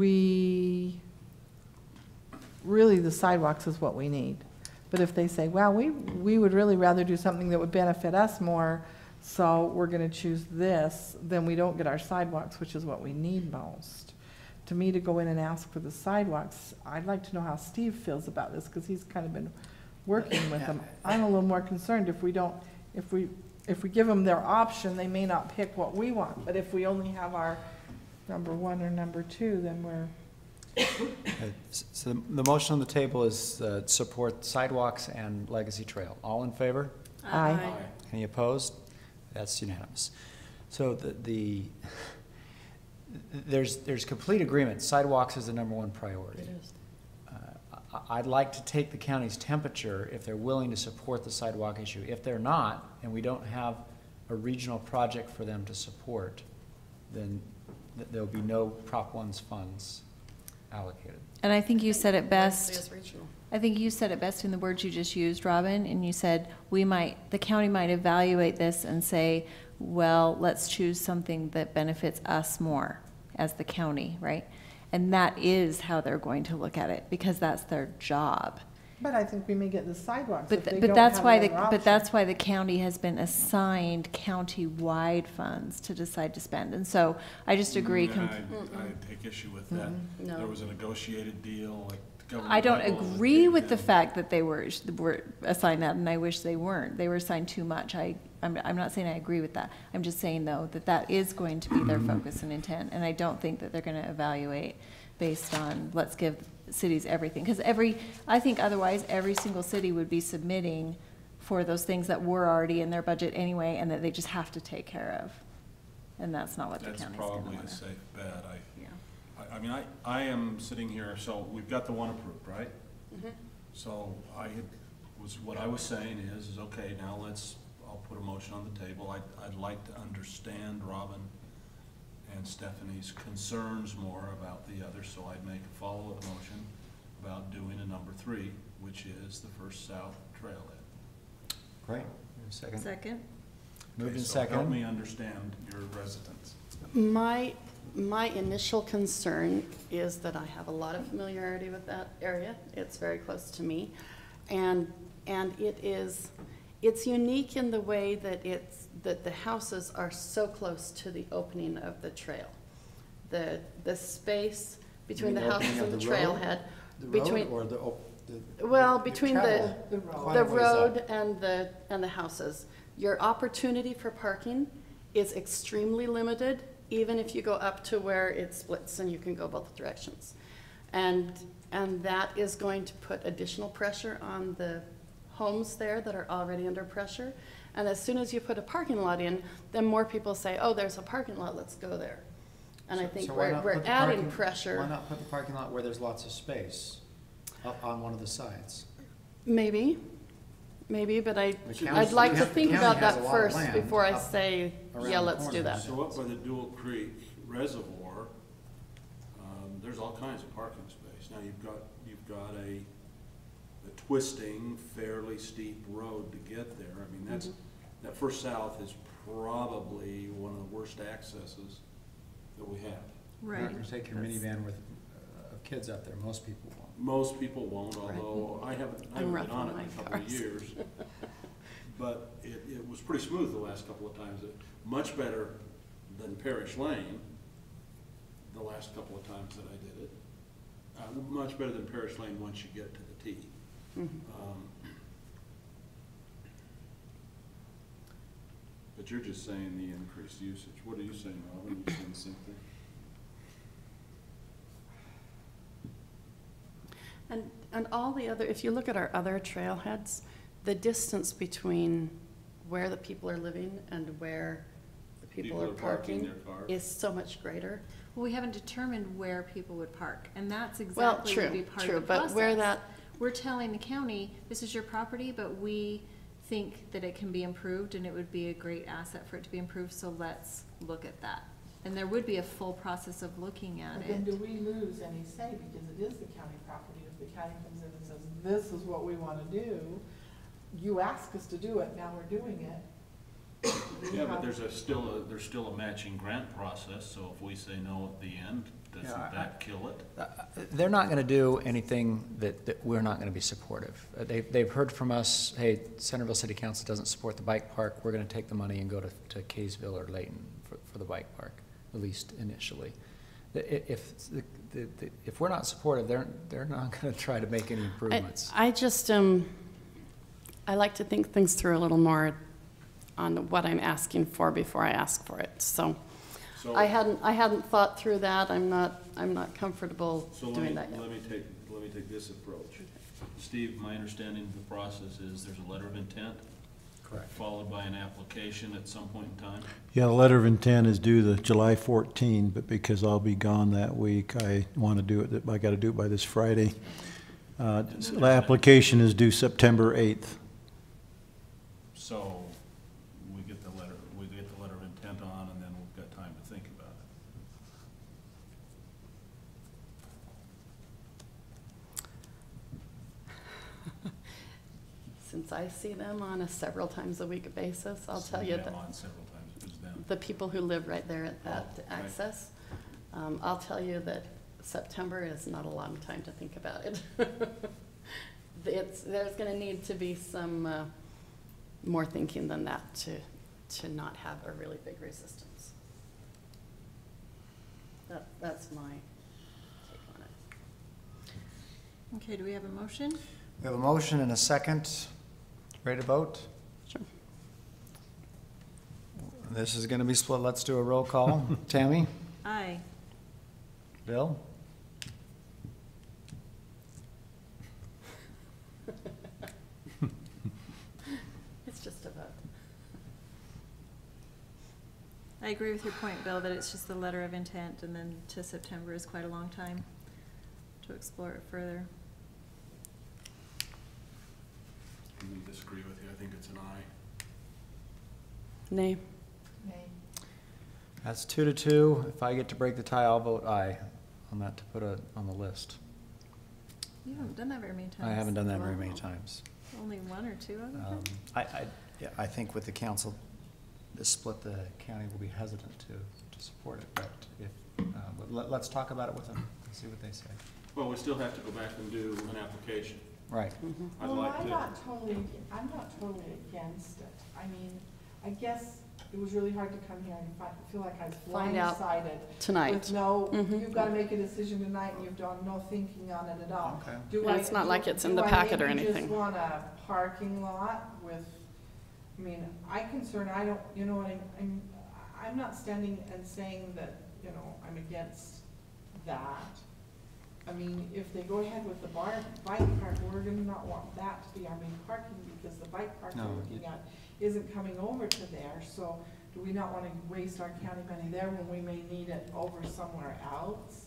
[SPEAKER 7] really the sidewalks is what we need. But if they say, well, we would really rather do something that would benefit us more, so we're going to choose this, then we don't get our sidewalks, which is what we need most. To me, to go in and ask for the sidewalks, I'd like to know how Steve feels about this, because he's kind of been working with them. I'm a little more concerned if we if we give them their option, they may not pick what we want. But if we only have our number one or number two, then we're,
[SPEAKER 2] So the motion on the table is support sidewalks and Legacy Trail. All in favor?
[SPEAKER 7] aye.
[SPEAKER 2] Any opposed? That's unanimous. So there's complete agreement. Sidewalks is the number one priority.
[SPEAKER 5] It is.
[SPEAKER 2] I'd like to take the county's temperature if they're willing to support the sidewalk issue. If they're not, and we don't have a regional project for them to support, then there'll be no Prop 1's funds allocated.
[SPEAKER 3] And I think you said it best.
[SPEAKER 5] Wednesday is regional.
[SPEAKER 3] I think you said it best in the words you just used, Robin, and you said the county might evaluate this and say, well, let's choose something that benefits us more as the county, right? And that is how they're going to look at it, because that's their job.
[SPEAKER 7] But I think we may get the sidewalks
[SPEAKER 3] But,
[SPEAKER 7] if they
[SPEAKER 3] but
[SPEAKER 7] don't
[SPEAKER 3] that's
[SPEAKER 7] have
[SPEAKER 3] why
[SPEAKER 7] another option.
[SPEAKER 3] but that's why the county has been assigned county-wide funds to decide to spend. And so I just agree.
[SPEAKER 4] I take issue with that.
[SPEAKER 5] No.
[SPEAKER 4] There was a negotiated deal, like the government.
[SPEAKER 3] I don't
[SPEAKER 4] level,
[SPEAKER 3] agree
[SPEAKER 4] they
[SPEAKER 3] with the
[SPEAKER 4] did.
[SPEAKER 3] fact that they were assigned that, and I wish they weren't. They were assigned too much. I'm not saying I agree with that. I'm just saying, though, that is going to be their focus and intent, and I don't think that they're going to evaluate based on, let's give cities everything. Because I think otherwise, every single city would be submitting for those things that were already in their budget anyway, and that they just have to take care of. And that's not what the
[SPEAKER 4] That's
[SPEAKER 3] county's going to
[SPEAKER 4] probably
[SPEAKER 3] want
[SPEAKER 4] a
[SPEAKER 3] to.
[SPEAKER 4] safe bet.
[SPEAKER 3] Yeah.
[SPEAKER 4] I mean, I am sitting here, so we've got the one approved, right?
[SPEAKER 5] Mhm.
[SPEAKER 4] So what I was saying is okay, now I'll put a motion on the table. I'd like to understand Robin and Stephanie's concerns more about the other, so I'd make a follow-up motion about doing a number 3, which is the First South Trailhead.
[SPEAKER 2] Great. Second.
[SPEAKER 3] Second?
[SPEAKER 2] Moved
[SPEAKER 4] Okay,
[SPEAKER 2] in
[SPEAKER 4] so help
[SPEAKER 2] second.
[SPEAKER 4] me understand your residents.
[SPEAKER 5] My initial concern is that I have a lot of familiarity with that area. It's very close to me. And it's unique in the way that the houses are so close to the opening of the trail. The space between the houses and the trailhead. Between between the road and the houses. Your opportunity for parking is extremely limited, even if you go up to where it splits and you can go both directions. And that is going to put additional pressure on the homes there that are already under pressure. And as soon as you put a parking lot in, then more people say, oh, there's a parking lot, let's go there. And I think we're adding pressure.
[SPEAKER 2] Why not put the parking lot where there's lots of space on one of the sides?
[SPEAKER 5] Maybe, but
[SPEAKER 2] The county-
[SPEAKER 5] I'd like to
[SPEAKER 2] the
[SPEAKER 5] think
[SPEAKER 2] county
[SPEAKER 5] about
[SPEAKER 2] has a
[SPEAKER 5] that
[SPEAKER 2] lot of
[SPEAKER 5] first
[SPEAKER 2] land
[SPEAKER 5] before I
[SPEAKER 2] up
[SPEAKER 5] say,
[SPEAKER 2] around
[SPEAKER 5] yeah,
[SPEAKER 2] the
[SPEAKER 5] let's do
[SPEAKER 2] corner.
[SPEAKER 5] that.
[SPEAKER 4] So up by the Dual Creek Reservoir, there's all kinds of parking space. Now you've got a twisting, fairly steep road to get there. I mean, that First South is probably one of the worst accesses that we have.
[SPEAKER 2] You're not gonna take your minivan with kids up there. Most people won't.
[SPEAKER 4] Most people won't, although I haven't
[SPEAKER 5] I'm
[SPEAKER 4] been on it
[SPEAKER 5] roughing
[SPEAKER 4] in a
[SPEAKER 5] my
[SPEAKER 4] couple of
[SPEAKER 5] cars.
[SPEAKER 4] years. But it was pretty smooth the last couple of times. Much better than Parish Lane, the last couple of times that I did it. Much better than Parish Lane once you get to the T. But you're just saying the increased usage. What are you saying, Robin? You saying the same thing?
[SPEAKER 5] And all the other, if you look at our other trailheads, the distance between where the people are living and where the people are parking
[SPEAKER 4] their cars.
[SPEAKER 5] is so much greater.
[SPEAKER 3] Well, we haven't determined where people would park, and that's
[SPEAKER 5] Well,
[SPEAKER 3] exactly would be
[SPEAKER 5] true,
[SPEAKER 3] part of
[SPEAKER 5] true,
[SPEAKER 3] the
[SPEAKER 5] but
[SPEAKER 3] process.
[SPEAKER 5] where that,
[SPEAKER 3] We're telling the county, this is your property, but we think that it can be improved, and it would be a great asset for it to be improved, so let's look at that. And there would be a full process of looking at
[SPEAKER 7] But then
[SPEAKER 3] it.
[SPEAKER 7] do we lose any say, because it is the county property? If the county comes in and says, this is what we want to do, you asked us to do it, now we're doing it.
[SPEAKER 4] Yeah, but there's still a matching grant process, so if we say no at the end, doesn't
[SPEAKER 2] Yeah,
[SPEAKER 4] that kill it?
[SPEAKER 2] They're not going to do anything that we're not going to be supportive. They've heard from us, hey, Centerville City Council doesn't support the bike park, we're going to take the money and go to Kaysville or Layton for the bike park, at least initially. If we're not supportive, they're not going to try to make any improvements.
[SPEAKER 5] I just, I like to think things through a little more. on what I'm asking for before I ask for it. So
[SPEAKER 4] So-
[SPEAKER 5] I hadn't thought through that. I'm not comfortable
[SPEAKER 4] So
[SPEAKER 5] doing that yet.
[SPEAKER 4] let me take this approach. Steve, my understanding of the process is there's a letter of intent,
[SPEAKER 2] Correct.
[SPEAKER 4] followed by an application at some point in time.
[SPEAKER 1] Yeah, the letter of intent is due the July 14, but because I'll be gone that week, I want to do it, I got to do it by this Friday. The application is due September 8th.
[SPEAKER 4] So we get the letter of intent on, and then we've got time to think about it.
[SPEAKER 5] Since I see them on a several times a week basis, I'll tell you
[SPEAKER 4] Them
[SPEAKER 5] that
[SPEAKER 4] on several times, who's them?
[SPEAKER 5] the people who live right there at that
[SPEAKER 4] Oh, okay.
[SPEAKER 5] access, I'll tell you that September is not a long time to think about it. There's gonna need to be some more thinking than that to not have a really big resistance. That's my take on it.
[SPEAKER 3] Okay, do we have a motion?
[SPEAKER 2] We have a motion and a second. Ready to vote?
[SPEAKER 5] Sure.
[SPEAKER 2] This is gonna be split. Let's do a roll call. Tammy?
[SPEAKER 3] Aye.
[SPEAKER 2] Bill?
[SPEAKER 5] It's just a vote.
[SPEAKER 3] I agree with your point, Bill, that it's just the letter of intent, and then to September is quite a long time to explore it further.
[SPEAKER 4] I would disagree with you. I think it's an aye.
[SPEAKER 5] Nay.
[SPEAKER 6] Nay.
[SPEAKER 2] That's 2-2. If I get to break the tie, I'll vote aye on that to put on the list.
[SPEAKER 3] You haven't done that very many times.
[SPEAKER 2] I haven't done that very many times.
[SPEAKER 3] Only one or two, I would think.
[SPEAKER 2] Yeah, I think with the council, this split, the county will be hesitant to support it, but if, let's talk about it with them and see what they say.
[SPEAKER 4] Well, we still have to go back and do an application.
[SPEAKER 2] Right.
[SPEAKER 4] I'd
[SPEAKER 6] Well,
[SPEAKER 4] like
[SPEAKER 6] I'm
[SPEAKER 4] to,
[SPEAKER 6] not totally against it. I mean, I guess it was really hard to come here and feel like I was
[SPEAKER 5] Find out
[SPEAKER 6] blindsided.
[SPEAKER 5] tonight.
[SPEAKER 6] With no,
[SPEAKER 5] Mhm.
[SPEAKER 6] you've gotta make a decision tonight and you've done no thinking on it at all.
[SPEAKER 2] Okay.
[SPEAKER 6] Do
[SPEAKER 5] Yeah,
[SPEAKER 6] I-
[SPEAKER 5] it's not like it's in
[SPEAKER 6] do
[SPEAKER 5] the
[SPEAKER 6] I
[SPEAKER 5] packet or
[SPEAKER 6] maybe
[SPEAKER 5] anything.
[SPEAKER 6] just want a parking lot with, I mean, I don't, you know what, I'm not standing and saying that, you know, I'm against that. I mean, if they go ahead with the bike park, we're gonna not want that to be our main parking, because the bike park
[SPEAKER 2] No,
[SPEAKER 6] we're looking at isn't coming over to there, so do we not wanna waste our county money there when we may need it over somewhere else?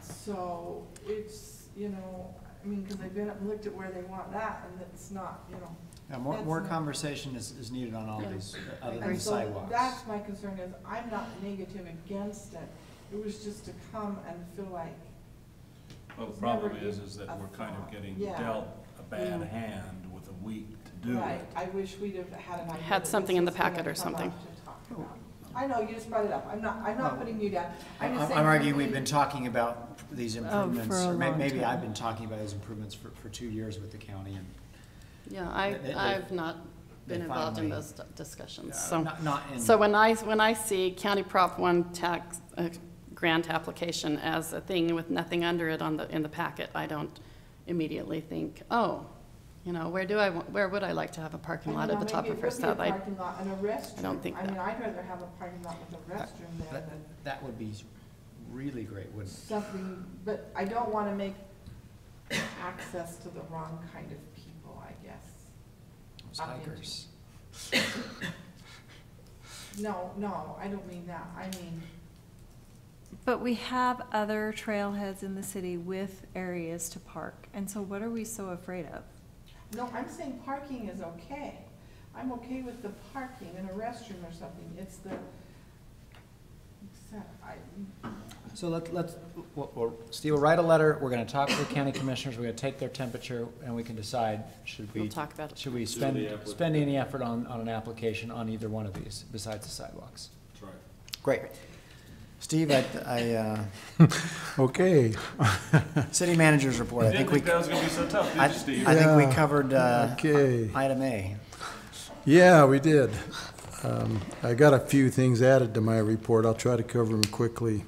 [SPEAKER 6] So, it's, you know, I mean, cause I've been up and looked at where they want that, and it's not, you know.
[SPEAKER 2] Yeah, more
[SPEAKER 6] That's not-
[SPEAKER 2] conversation is needed on all
[SPEAKER 5] Yeah.
[SPEAKER 2] these, other
[SPEAKER 6] And
[SPEAKER 2] than
[SPEAKER 6] so
[SPEAKER 2] sidewalks.
[SPEAKER 6] that's my concern, is I'm not negative against it, it was just to come and feel like,
[SPEAKER 4] well, the
[SPEAKER 6] it's
[SPEAKER 4] problem
[SPEAKER 6] never
[SPEAKER 4] is that
[SPEAKER 6] a
[SPEAKER 4] we're kind of
[SPEAKER 6] thought.
[SPEAKER 4] getting
[SPEAKER 6] Yeah.
[SPEAKER 4] dealt a bad
[SPEAKER 5] Yeah.
[SPEAKER 4] hand with a week to do
[SPEAKER 6] right,
[SPEAKER 4] it.
[SPEAKER 6] I wish we'd have had an idea.
[SPEAKER 5] Had
[SPEAKER 6] that
[SPEAKER 5] something
[SPEAKER 6] this
[SPEAKER 5] in the
[SPEAKER 6] was gonna
[SPEAKER 5] packet or
[SPEAKER 6] come up
[SPEAKER 5] something.
[SPEAKER 6] to talk about. I know, you just brought it up, I'm not putting you down, I'm just saying.
[SPEAKER 2] I'm arguing we've been talking about these
[SPEAKER 3] for
[SPEAKER 2] improvements,
[SPEAKER 3] a
[SPEAKER 2] or
[SPEAKER 3] long
[SPEAKER 2] maybe
[SPEAKER 3] time.
[SPEAKER 2] I've been talking about these improvements for 2 years with the county, and
[SPEAKER 5] Yeah,
[SPEAKER 2] They-
[SPEAKER 5] I've not
[SPEAKER 2] they
[SPEAKER 5] been involved in
[SPEAKER 2] finally-
[SPEAKER 5] those discussions, so.
[SPEAKER 2] not in.
[SPEAKER 5] So when I see County Prop 1 tax grant application as a thing with nothing under it in the packet, I don't immediately think, oh, you know, where would I like to have a parking lot at the top of First Ave?
[SPEAKER 6] Maybe it would be a parking lot and a restroom.
[SPEAKER 5] don't think
[SPEAKER 6] I mean,
[SPEAKER 5] that.
[SPEAKER 6] I'd rather have a parking lot with a restroom there
[SPEAKER 2] That,
[SPEAKER 6] than
[SPEAKER 2] that would be really great, wouldn't it?
[SPEAKER 6] something, but I don't wanna make access to the wrong kind of people, I guess.
[SPEAKER 2] Those
[SPEAKER 6] Up into-
[SPEAKER 2] hikers.
[SPEAKER 6] No, I don't mean that, I mean,
[SPEAKER 3] But we have other trailheads in the city with areas to park, and so what are we so afraid of?
[SPEAKER 6] no, I'm saying parking is okay. I'm okay with the parking in a restroom or something, it's the,
[SPEAKER 2] So Steve will write a letter, we're gonna talk to the county commissioners, we're gonna take their temperature, and we can decide, should we,
[SPEAKER 5] We'll talk about it.
[SPEAKER 2] should we
[SPEAKER 4] Do the effort.
[SPEAKER 2] spend any effort on an application on either one of these, besides the sidewalks?
[SPEAKER 4] That's right.
[SPEAKER 2] Great. Steve,
[SPEAKER 1] Okay.
[SPEAKER 2] city manager's report, I
[SPEAKER 4] Didn't
[SPEAKER 2] think we,
[SPEAKER 4] think that was gonna be so tough, did you, Steve?
[SPEAKER 2] I think we
[SPEAKER 1] Yeah.
[SPEAKER 2] covered,
[SPEAKER 1] Okay.
[SPEAKER 2] item A.
[SPEAKER 1] Yeah, we did. I got a few things added to my report. I'll try to cover them quickly.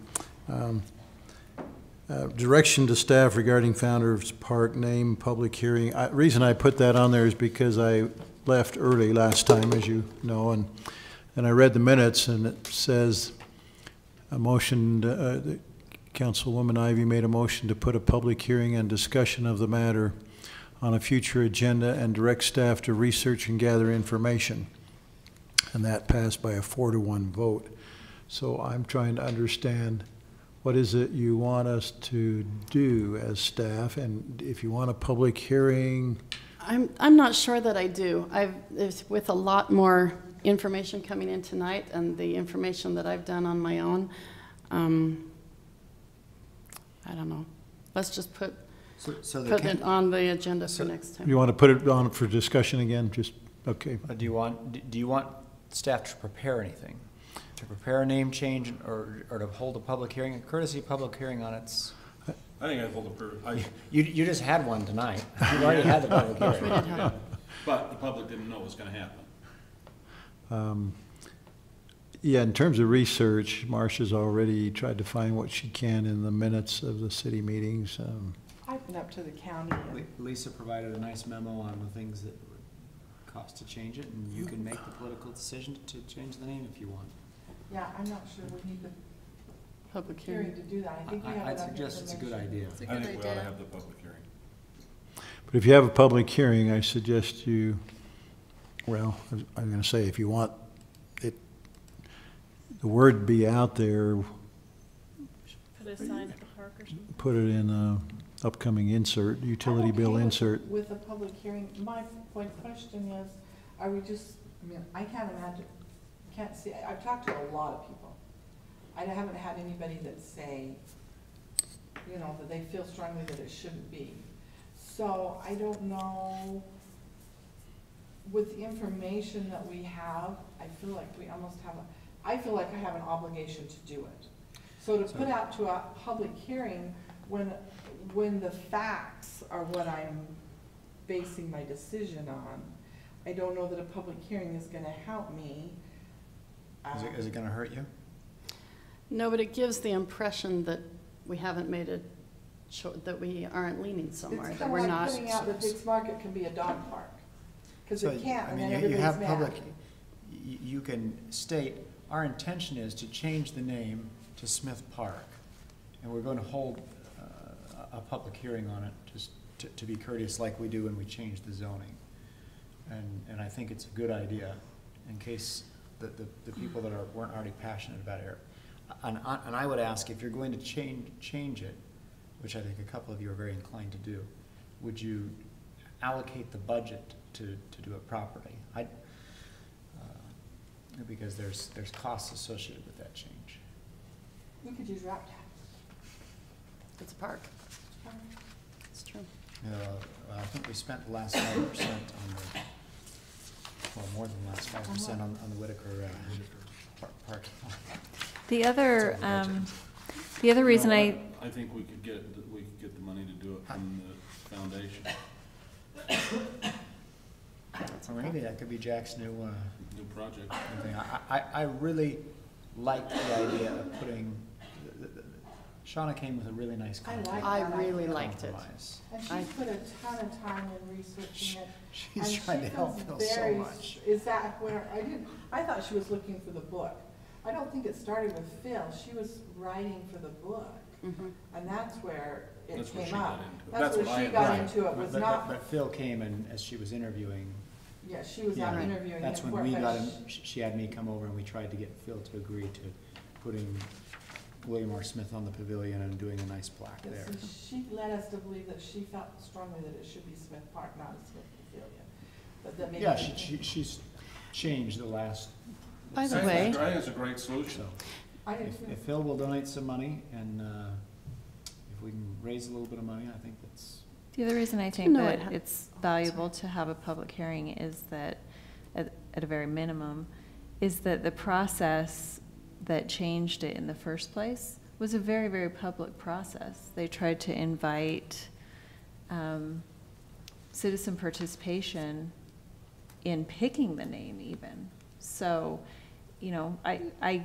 [SPEAKER 1] Direction to staff regarding Founder's Park name, public hearing. Reason I put that on there is because I left early last time, as you know, and I read the minutes, and it says a motion, that Councilwoman Ivy made a motion to put a public hearing and discussion of the matter on a future agenda and direct staff to research and gather information. And that passed by a 4-to-1 vote. So I'm trying to understand, what is it you want us to do as staff? And if you want a public hearing?
[SPEAKER 5] I'm not sure that I do. With a lot more information coming in tonight and the information that I've done on my own, I don't know. Let's just put it on the agenda for next time.
[SPEAKER 1] You want to put it on for discussion again? Just, okay.
[SPEAKER 2] Do you want staff to prepare anything? To prepare a name change or to hold a public hearing, a courtesy public hearing on its?
[SPEAKER 4] I think I'd hold
[SPEAKER 2] You just had one tonight. You've already had the public hearing.
[SPEAKER 4] but the public didn't know it was gonna happen.
[SPEAKER 1] Yeah, in terms of research, Marcia's already tried to find what she can in the minutes of the city meetings.
[SPEAKER 7] I've been up to the county.
[SPEAKER 2] Lisa provided a nice memo on the things that would cost to change it, and you can make the political decision to change the name if you want.
[SPEAKER 6] Yeah, I'm not sure we need the
[SPEAKER 5] Public
[SPEAKER 6] hearing
[SPEAKER 5] hearing.
[SPEAKER 6] to do that. I think we have
[SPEAKER 2] I'd
[SPEAKER 6] enough
[SPEAKER 2] suggest it's a good
[SPEAKER 6] information.
[SPEAKER 2] idea.
[SPEAKER 4] I think we ought to have the public hearing.
[SPEAKER 1] But if you have a public hearing, I suggest you, well, I'm going to say, if you want it, the word be out there,
[SPEAKER 3] Put a sign at the park or something.
[SPEAKER 1] put it in a upcoming insert, utility
[SPEAKER 6] I'm
[SPEAKER 1] bill
[SPEAKER 6] okay
[SPEAKER 1] insert.
[SPEAKER 6] with a public hearing. My question is, are we just, I mean, I can't imagine, can't see, I've talked to a lot of people. I haven't had anybody that say, you know, that they feel strongly that it shouldn't be. So I don't know, with the information that we have, I feel like we almost have I feel like I have an obligation to do it. So to put out to a public hearing when the facts are what I'm basing my decision on, I don't know that a public hearing is gonna help me.
[SPEAKER 2] Is it gonna hurt you?
[SPEAKER 5] No, but it gives the impression that we haven't made it, that we aren't leaning somewhere,
[SPEAKER 6] It's
[SPEAKER 5] that
[SPEAKER 6] kind
[SPEAKER 5] we're
[SPEAKER 6] of like
[SPEAKER 5] not.
[SPEAKER 6] putting out that Dick's Market can be a dog park. Because
[SPEAKER 2] So,
[SPEAKER 6] it can't,
[SPEAKER 2] I
[SPEAKER 6] and
[SPEAKER 2] mean,
[SPEAKER 6] then
[SPEAKER 2] you have
[SPEAKER 6] everybody's
[SPEAKER 2] public,
[SPEAKER 6] mad.
[SPEAKER 2] you can state, our intention is to change the name to Smith Park. And we're going to hold a public hearing on it, just to be courteous like we do when we change the zoning. And I think it's a good idea in case the people that weren't already passionate about it. And I would ask, if you're going to change it, which I think a couple of you are very inclined to do, would you allocate the budget to do it properly? Because there's costs associated with that change.
[SPEAKER 6] We could use rap tax.
[SPEAKER 5] It's a park. It's true.
[SPEAKER 2] I think we spent the last 5% on the, well, more than the last 5% on the Whitaker parking lot.
[SPEAKER 3] The other, the other reason
[SPEAKER 4] You know
[SPEAKER 3] I,
[SPEAKER 4] what? I think we could get the money to do it from the foundation,
[SPEAKER 2] So maybe that could be Jack's new
[SPEAKER 4] new project.
[SPEAKER 2] thing. I really like the idea of putting, Shauna came with a really nice
[SPEAKER 6] I like
[SPEAKER 2] compromise.
[SPEAKER 5] I
[SPEAKER 6] that
[SPEAKER 5] really
[SPEAKER 6] idea.
[SPEAKER 5] liked it.
[SPEAKER 6] And
[SPEAKER 5] I-
[SPEAKER 6] she's put a ton of time in researching it.
[SPEAKER 2] She's
[SPEAKER 6] and
[SPEAKER 2] trying
[SPEAKER 6] she
[SPEAKER 2] to help
[SPEAKER 6] feels
[SPEAKER 2] Phil so
[SPEAKER 6] very-
[SPEAKER 2] much.
[SPEAKER 6] Is that where, I thought she was looking for the book. I don't think it started with Phil, she was writing for the book,
[SPEAKER 5] Mhm.
[SPEAKER 6] and that's where it
[SPEAKER 4] That's where
[SPEAKER 6] came
[SPEAKER 4] she got
[SPEAKER 6] up.
[SPEAKER 4] into it.
[SPEAKER 6] That's
[SPEAKER 4] That's
[SPEAKER 6] where
[SPEAKER 4] what I
[SPEAKER 6] she got
[SPEAKER 2] Right.
[SPEAKER 6] into it, was
[SPEAKER 2] But-
[SPEAKER 6] not,
[SPEAKER 2] But Phil came and as she was interviewing,
[SPEAKER 6] yeah, she was
[SPEAKER 2] yeah,
[SPEAKER 6] out interviewing him
[SPEAKER 2] that's
[SPEAKER 6] for
[SPEAKER 2] when
[SPEAKER 6] it,
[SPEAKER 2] we
[SPEAKER 6] but
[SPEAKER 2] got him, she had me come over and we tried to get Phil to agree to putting William R. Smith on the pavilion and doing a nice plaque there.
[SPEAKER 6] So she led us to believe that she felt strongly that it should be Smith Park, not a Smith Pavilion. But that maybe.
[SPEAKER 2] Yeah, she's changed the last.
[SPEAKER 5] By the
[SPEAKER 4] I think
[SPEAKER 5] way,
[SPEAKER 4] it's- I think it's a great solution.
[SPEAKER 2] So,
[SPEAKER 6] I did
[SPEAKER 2] if
[SPEAKER 6] too.
[SPEAKER 2] if Phil will donate some money and if we can raise a little bit of money, I think that's.
[SPEAKER 3] the other reason I
[SPEAKER 5] you
[SPEAKER 3] think
[SPEAKER 5] know
[SPEAKER 3] that
[SPEAKER 5] it ha-
[SPEAKER 3] it's valuable to have a public hearing is that, at a very minimum, is that the process that changed it in the first place was a very, very public process. They tried to invite citizen participation in picking the name even. So you know, I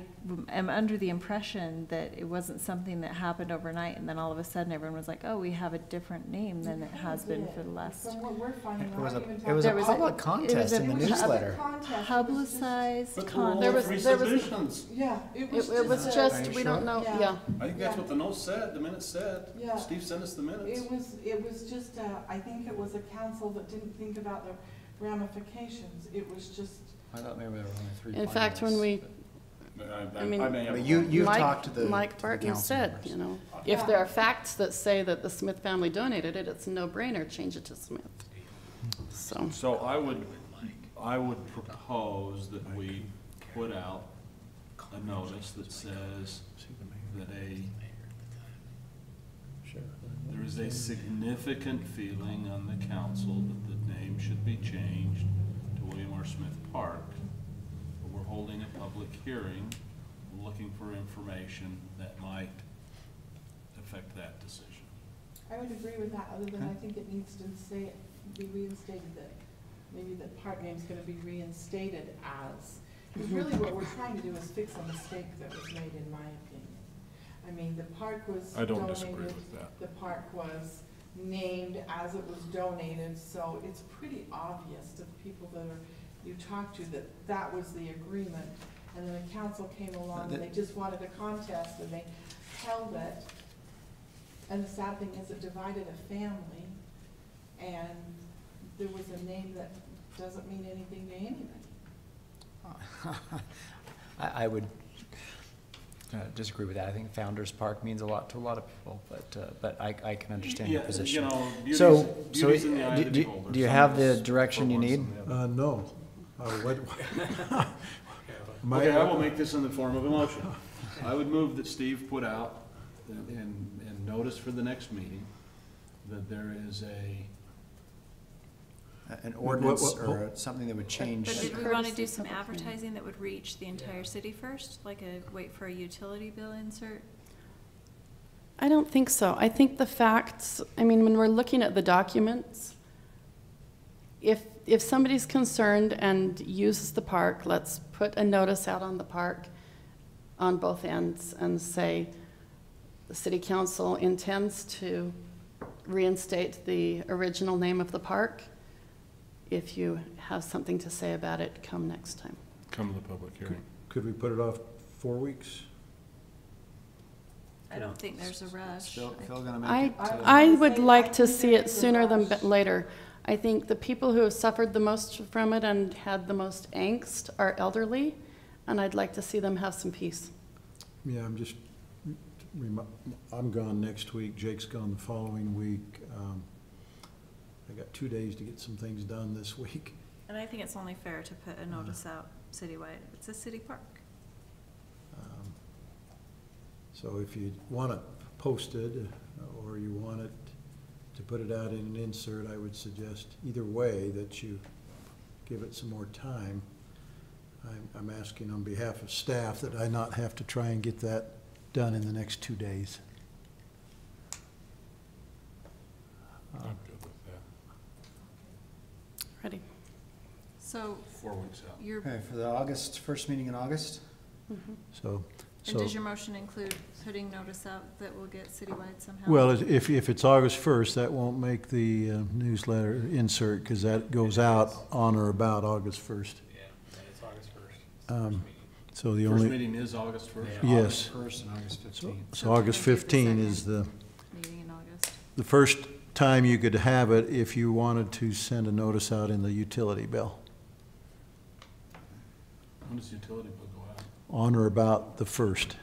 [SPEAKER 3] am under the impression that it wasn't something that happened overnight, and then all of a sudden everyone was like, oh, we have a different name than it has been for the last.
[SPEAKER 6] From what we're finding,
[SPEAKER 2] It
[SPEAKER 6] we're
[SPEAKER 2] was
[SPEAKER 6] not
[SPEAKER 2] a,
[SPEAKER 6] even
[SPEAKER 2] it was a
[SPEAKER 3] There was a-
[SPEAKER 2] public
[SPEAKER 3] it was
[SPEAKER 2] contest
[SPEAKER 3] a
[SPEAKER 2] in the
[SPEAKER 3] public
[SPEAKER 2] newsletter.
[SPEAKER 3] Publicized
[SPEAKER 4] But there were
[SPEAKER 3] contest.
[SPEAKER 5] There was-
[SPEAKER 4] three
[SPEAKER 5] there was-
[SPEAKER 4] submissions.
[SPEAKER 6] Yeah, it was
[SPEAKER 5] It was
[SPEAKER 6] just,
[SPEAKER 5] just, we don't know,
[SPEAKER 6] Yeah.
[SPEAKER 5] yeah.
[SPEAKER 4] I think that's what the note said, the minutes said.
[SPEAKER 6] Yeah.
[SPEAKER 4] Steve sent us the minutes.
[SPEAKER 6] it was just, I think it was a council that didn't think about the ramifications. It was just,
[SPEAKER 2] I thought maybe there were only 3
[SPEAKER 5] In fact, when we,
[SPEAKER 4] I
[SPEAKER 5] I mean,
[SPEAKER 4] may have.
[SPEAKER 2] But you've
[SPEAKER 5] Mike-
[SPEAKER 2] talked to the
[SPEAKER 5] Mike
[SPEAKER 2] to the
[SPEAKER 5] Barton
[SPEAKER 2] council
[SPEAKER 5] said,
[SPEAKER 2] members.
[SPEAKER 5] you know,
[SPEAKER 6] Yeah.
[SPEAKER 5] if there are facts that say that the Smith family donated it, it's a no-brainer, change it to Smith. So,
[SPEAKER 4] So I would propose that we put out a notice that says that there is a significant feeling on the council that the name should be changed to William R. Smith Park. But we're holding a public hearing, looking for information that might affect that decision.
[SPEAKER 6] I would agree with that, other than I think it needs to say, be reinstated, that maybe the park name's gonna be reinstated as, because really what we're trying to do is fix a mistake that was made, in my opinion. I mean, the park was
[SPEAKER 4] I don't
[SPEAKER 6] donated,
[SPEAKER 4] disagree with that.
[SPEAKER 6] the park was named as it was donated, so it's pretty obvious to the people that are, you talk to, that that was the agreement. And then the council came along and they just wanted a contest, and they held it. And the sad thing is, it divided a family, and there was a name that doesn't mean anything to anybody.
[SPEAKER 2] I would disagree with that. I think Founder's Park means a lot to a lot of people, but I can understand your
[SPEAKER 4] Yeah,
[SPEAKER 2] position.
[SPEAKER 4] you know,
[SPEAKER 2] So,
[SPEAKER 4] beauty's in the eye of the beholder.
[SPEAKER 2] do you
[SPEAKER 4] Some
[SPEAKER 2] have
[SPEAKER 4] is
[SPEAKER 2] the direction
[SPEAKER 4] for
[SPEAKER 2] you
[SPEAKER 4] worse
[SPEAKER 2] need?
[SPEAKER 4] than the other.
[SPEAKER 1] No.
[SPEAKER 4] Okay, I will make this in the form of a motion. I would move that Steve put out in notice for the next meeting that there is
[SPEAKER 2] An ordinance
[SPEAKER 1] what-
[SPEAKER 2] or something that would change.
[SPEAKER 3] But did we
[SPEAKER 5] Courtesy
[SPEAKER 3] want to do some
[SPEAKER 5] public hearing.
[SPEAKER 3] advertising that would reach the entire city first, like wait for a utility bill insert?
[SPEAKER 5] I don't think so. I think the facts, I mean, when we're looking at the documents, if somebody's concerned and uses the park, let's put a notice out on the park on both ends and say, the city council intends to reinstate the original name of the park. If you have something to say about it, come next time.
[SPEAKER 4] Come to the public hearing.
[SPEAKER 1] Could we put it off 4 weeks?
[SPEAKER 3] I don't think there's a rush.
[SPEAKER 2] Phil gonna make
[SPEAKER 5] I,
[SPEAKER 2] it to-
[SPEAKER 5] I would like to see it sooner than later. I think the people who have suffered the most from it and had the most angst are elderly, and I'd like to see them have some peace.
[SPEAKER 1] Yeah, I'm gone next week, Jake's gone the following week. I got 2 days to get some things done this week.
[SPEAKER 3] And I think it's only fair to put a notice out citywide. It's a city park.
[SPEAKER 1] So if you want it posted, or you want it to put it out in an insert, I would suggest either way that you give it some more time. I'm asking on behalf of staff that I not have to try and get that done in the next 2 days.
[SPEAKER 4] I'm good with that.
[SPEAKER 5] Ready?
[SPEAKER 3] So
[SPEAKER 4] 4 weeks out.
[SPEAKER 3] your,
[SPEAKER 2] Okay, for the first meeting in August?
[SPEAKER 1] So,
[SPEAKER 3] and does your motion include putting notice out that will get citywide somehow?
[SPEAKER 1] well, if it's August 1st, that won't make the newsletter insert, because that goes out on or about August 1st.
[SPEAKER 8] Yeah, and it's August 1st.
[SPEAKER 1] So the
[SPEAKER 4] First
[SPEAKER 1] only,
[SPEAKER 4] meeting is August 1st?
[SPEAKER 8] Yeah.
[SPEAKER 1] yes.
[SPEAKER 2] August 1st and August 15th.
[SPEAKER 1] So August 15 is
[SPEAKER 3] Meeting in August.
[SPEAKER 1] the first time you could have it if you wanted to send a notice out in the utility bill,
[SPEAKER 4] When does the utility bill go out?
[SPEAKER 1] on or about the 1st.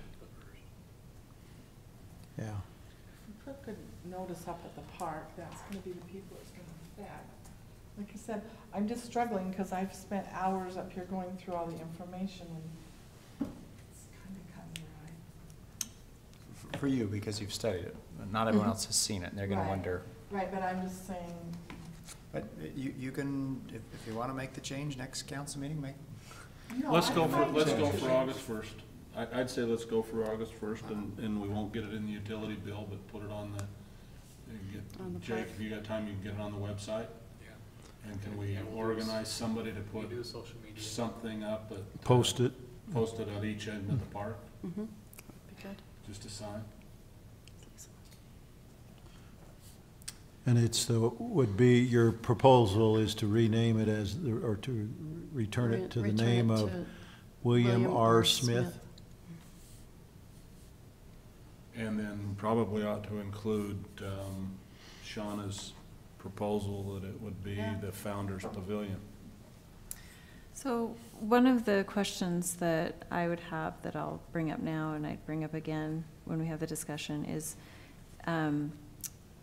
[SPEAKER 1] Yeah.
[SPEAKER 6] If we put a notice up at the park, that's gonna be the people it's gonna affect. Like I said, I'm just struggling, because I've spent hours up here going through all the information, and it's kinda cut and dry.
[SPEAKER 2] For you, because you've studied it. Not everyone else has seen it, and they're gonna
[SPEAKER 6] Right.
[SPEAKER 2] wonder.
[SPEAKER 6] Right, but I'm just saying,
[SPEAKER 2] But you can, if you wanna make the change next council meeting,
[SPEAKER 6] no,
[SPEAKER 4] Let's
[SPEAKER 6] I'm
[SPEAKER 4] go for
[SPEAKER 6] fine.
[SPEAKER 4] August 1st. I'd say let's go for August 1st, and we won't get it in the utility bill, but put it on the,
[SPEAKER 5] On the
[SPEAKER 4] Jake,
[SPEAKER 5] park.
[SPEAKER 4] if you got time, you can get it on the website?
[SPEAKER 8] Yeah.
[SPEAKER 4] And can we
[SPEAKER 8] Yeah, we'll do
[SPEAKER 4] organize somebody to
[SPEAKER 8] We
[SPEAKER 4] put
[SPEAKER 8] do social media.
[SPEAKER 4] something up at?
[SPEAKER 1] Post it.
[SPEAKER 4] posted at each end of the park,
[SPEAKER 5] Mm-hmm. Would be good.
[SPEAKER 4] just a sign.
[SPEAKER 1] And it's the, would be, your proposal is to rename it as, or to return it to the
[SPEAKER 5] Return
[SPEAKER 1] name
[SPEAKER 5] it
[SPEAKER 1] of
[SPEAKER 5] to
[SPEAKER 1] William R. Smith?
[SPEAKER 4] And then probably ought to include Shauna's proposal that it would be the Founder's Pavilion.
[SPEAKER 3] So one of the questions that I would have that I'll bring up now and I'd bring up again when we have the discussion is,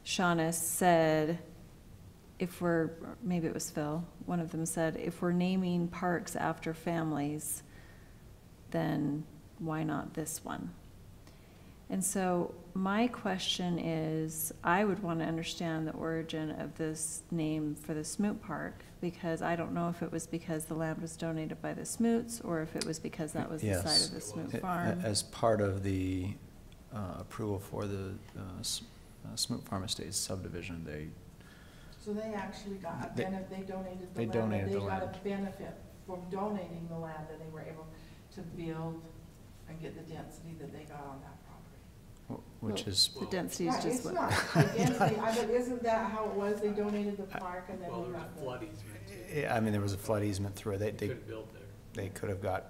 [SPEAKER 3] Shauna said, if we're, maybe it was Phil, one of them said, if we're naming parks after families, then why not this one? And so my question is, I would want to understand the origin of this name for the Smoot Park, because I don't know if it was because the land was donated by the Smoots, or if it was because that was the
[SPEAKER 2] Yes.
[SPEAKER 3] site of the Smoot farm.
[SPEAKER 2] As part of the approval for the Smoot Farm Estates subdivision,
[SPEAKER 6] So they actually got a
[SPEAKER 2] They-
[SPEAKER 6] benefit, they donated the
[SPEAKER 2] they
[SPEAKER 6] land,
[SPEAKER 2] donated
[SPEAKER 6] and
[SPEAKER 2] the
[SPEAKER 6] they got
[SPEAKER 2] land.
[SPEAKER 6] a benefit from donating the land, and they were able to build and get the density that they got on that property.
[SPEAKER 2] which is,
[SPEAKER 3] The density is
[SPEAKER 6] Right,
[SPEAKER 3] just
[SPEAKER 6] it's
[SPEAKER 3] what.
[SPEAKER 6] not the density, but isn't that how it was? They donated the park and then
[SPEAKER 8] Well,
[SPEAKER 6] we
[SPEAKER 8] there was
[SPEAKER 6] got
[SPEAKER 8] a
[SPEAKER 6] the.
[SPEAKER 8] flood easement too.
[SPEAKER 2] I mean, there was a flood easement through it.
[SPEAKER 8] They
[SPEAKER 2] They
[SPEAKER 8] couldn't build there.
[SPEAKER 2] they could have got,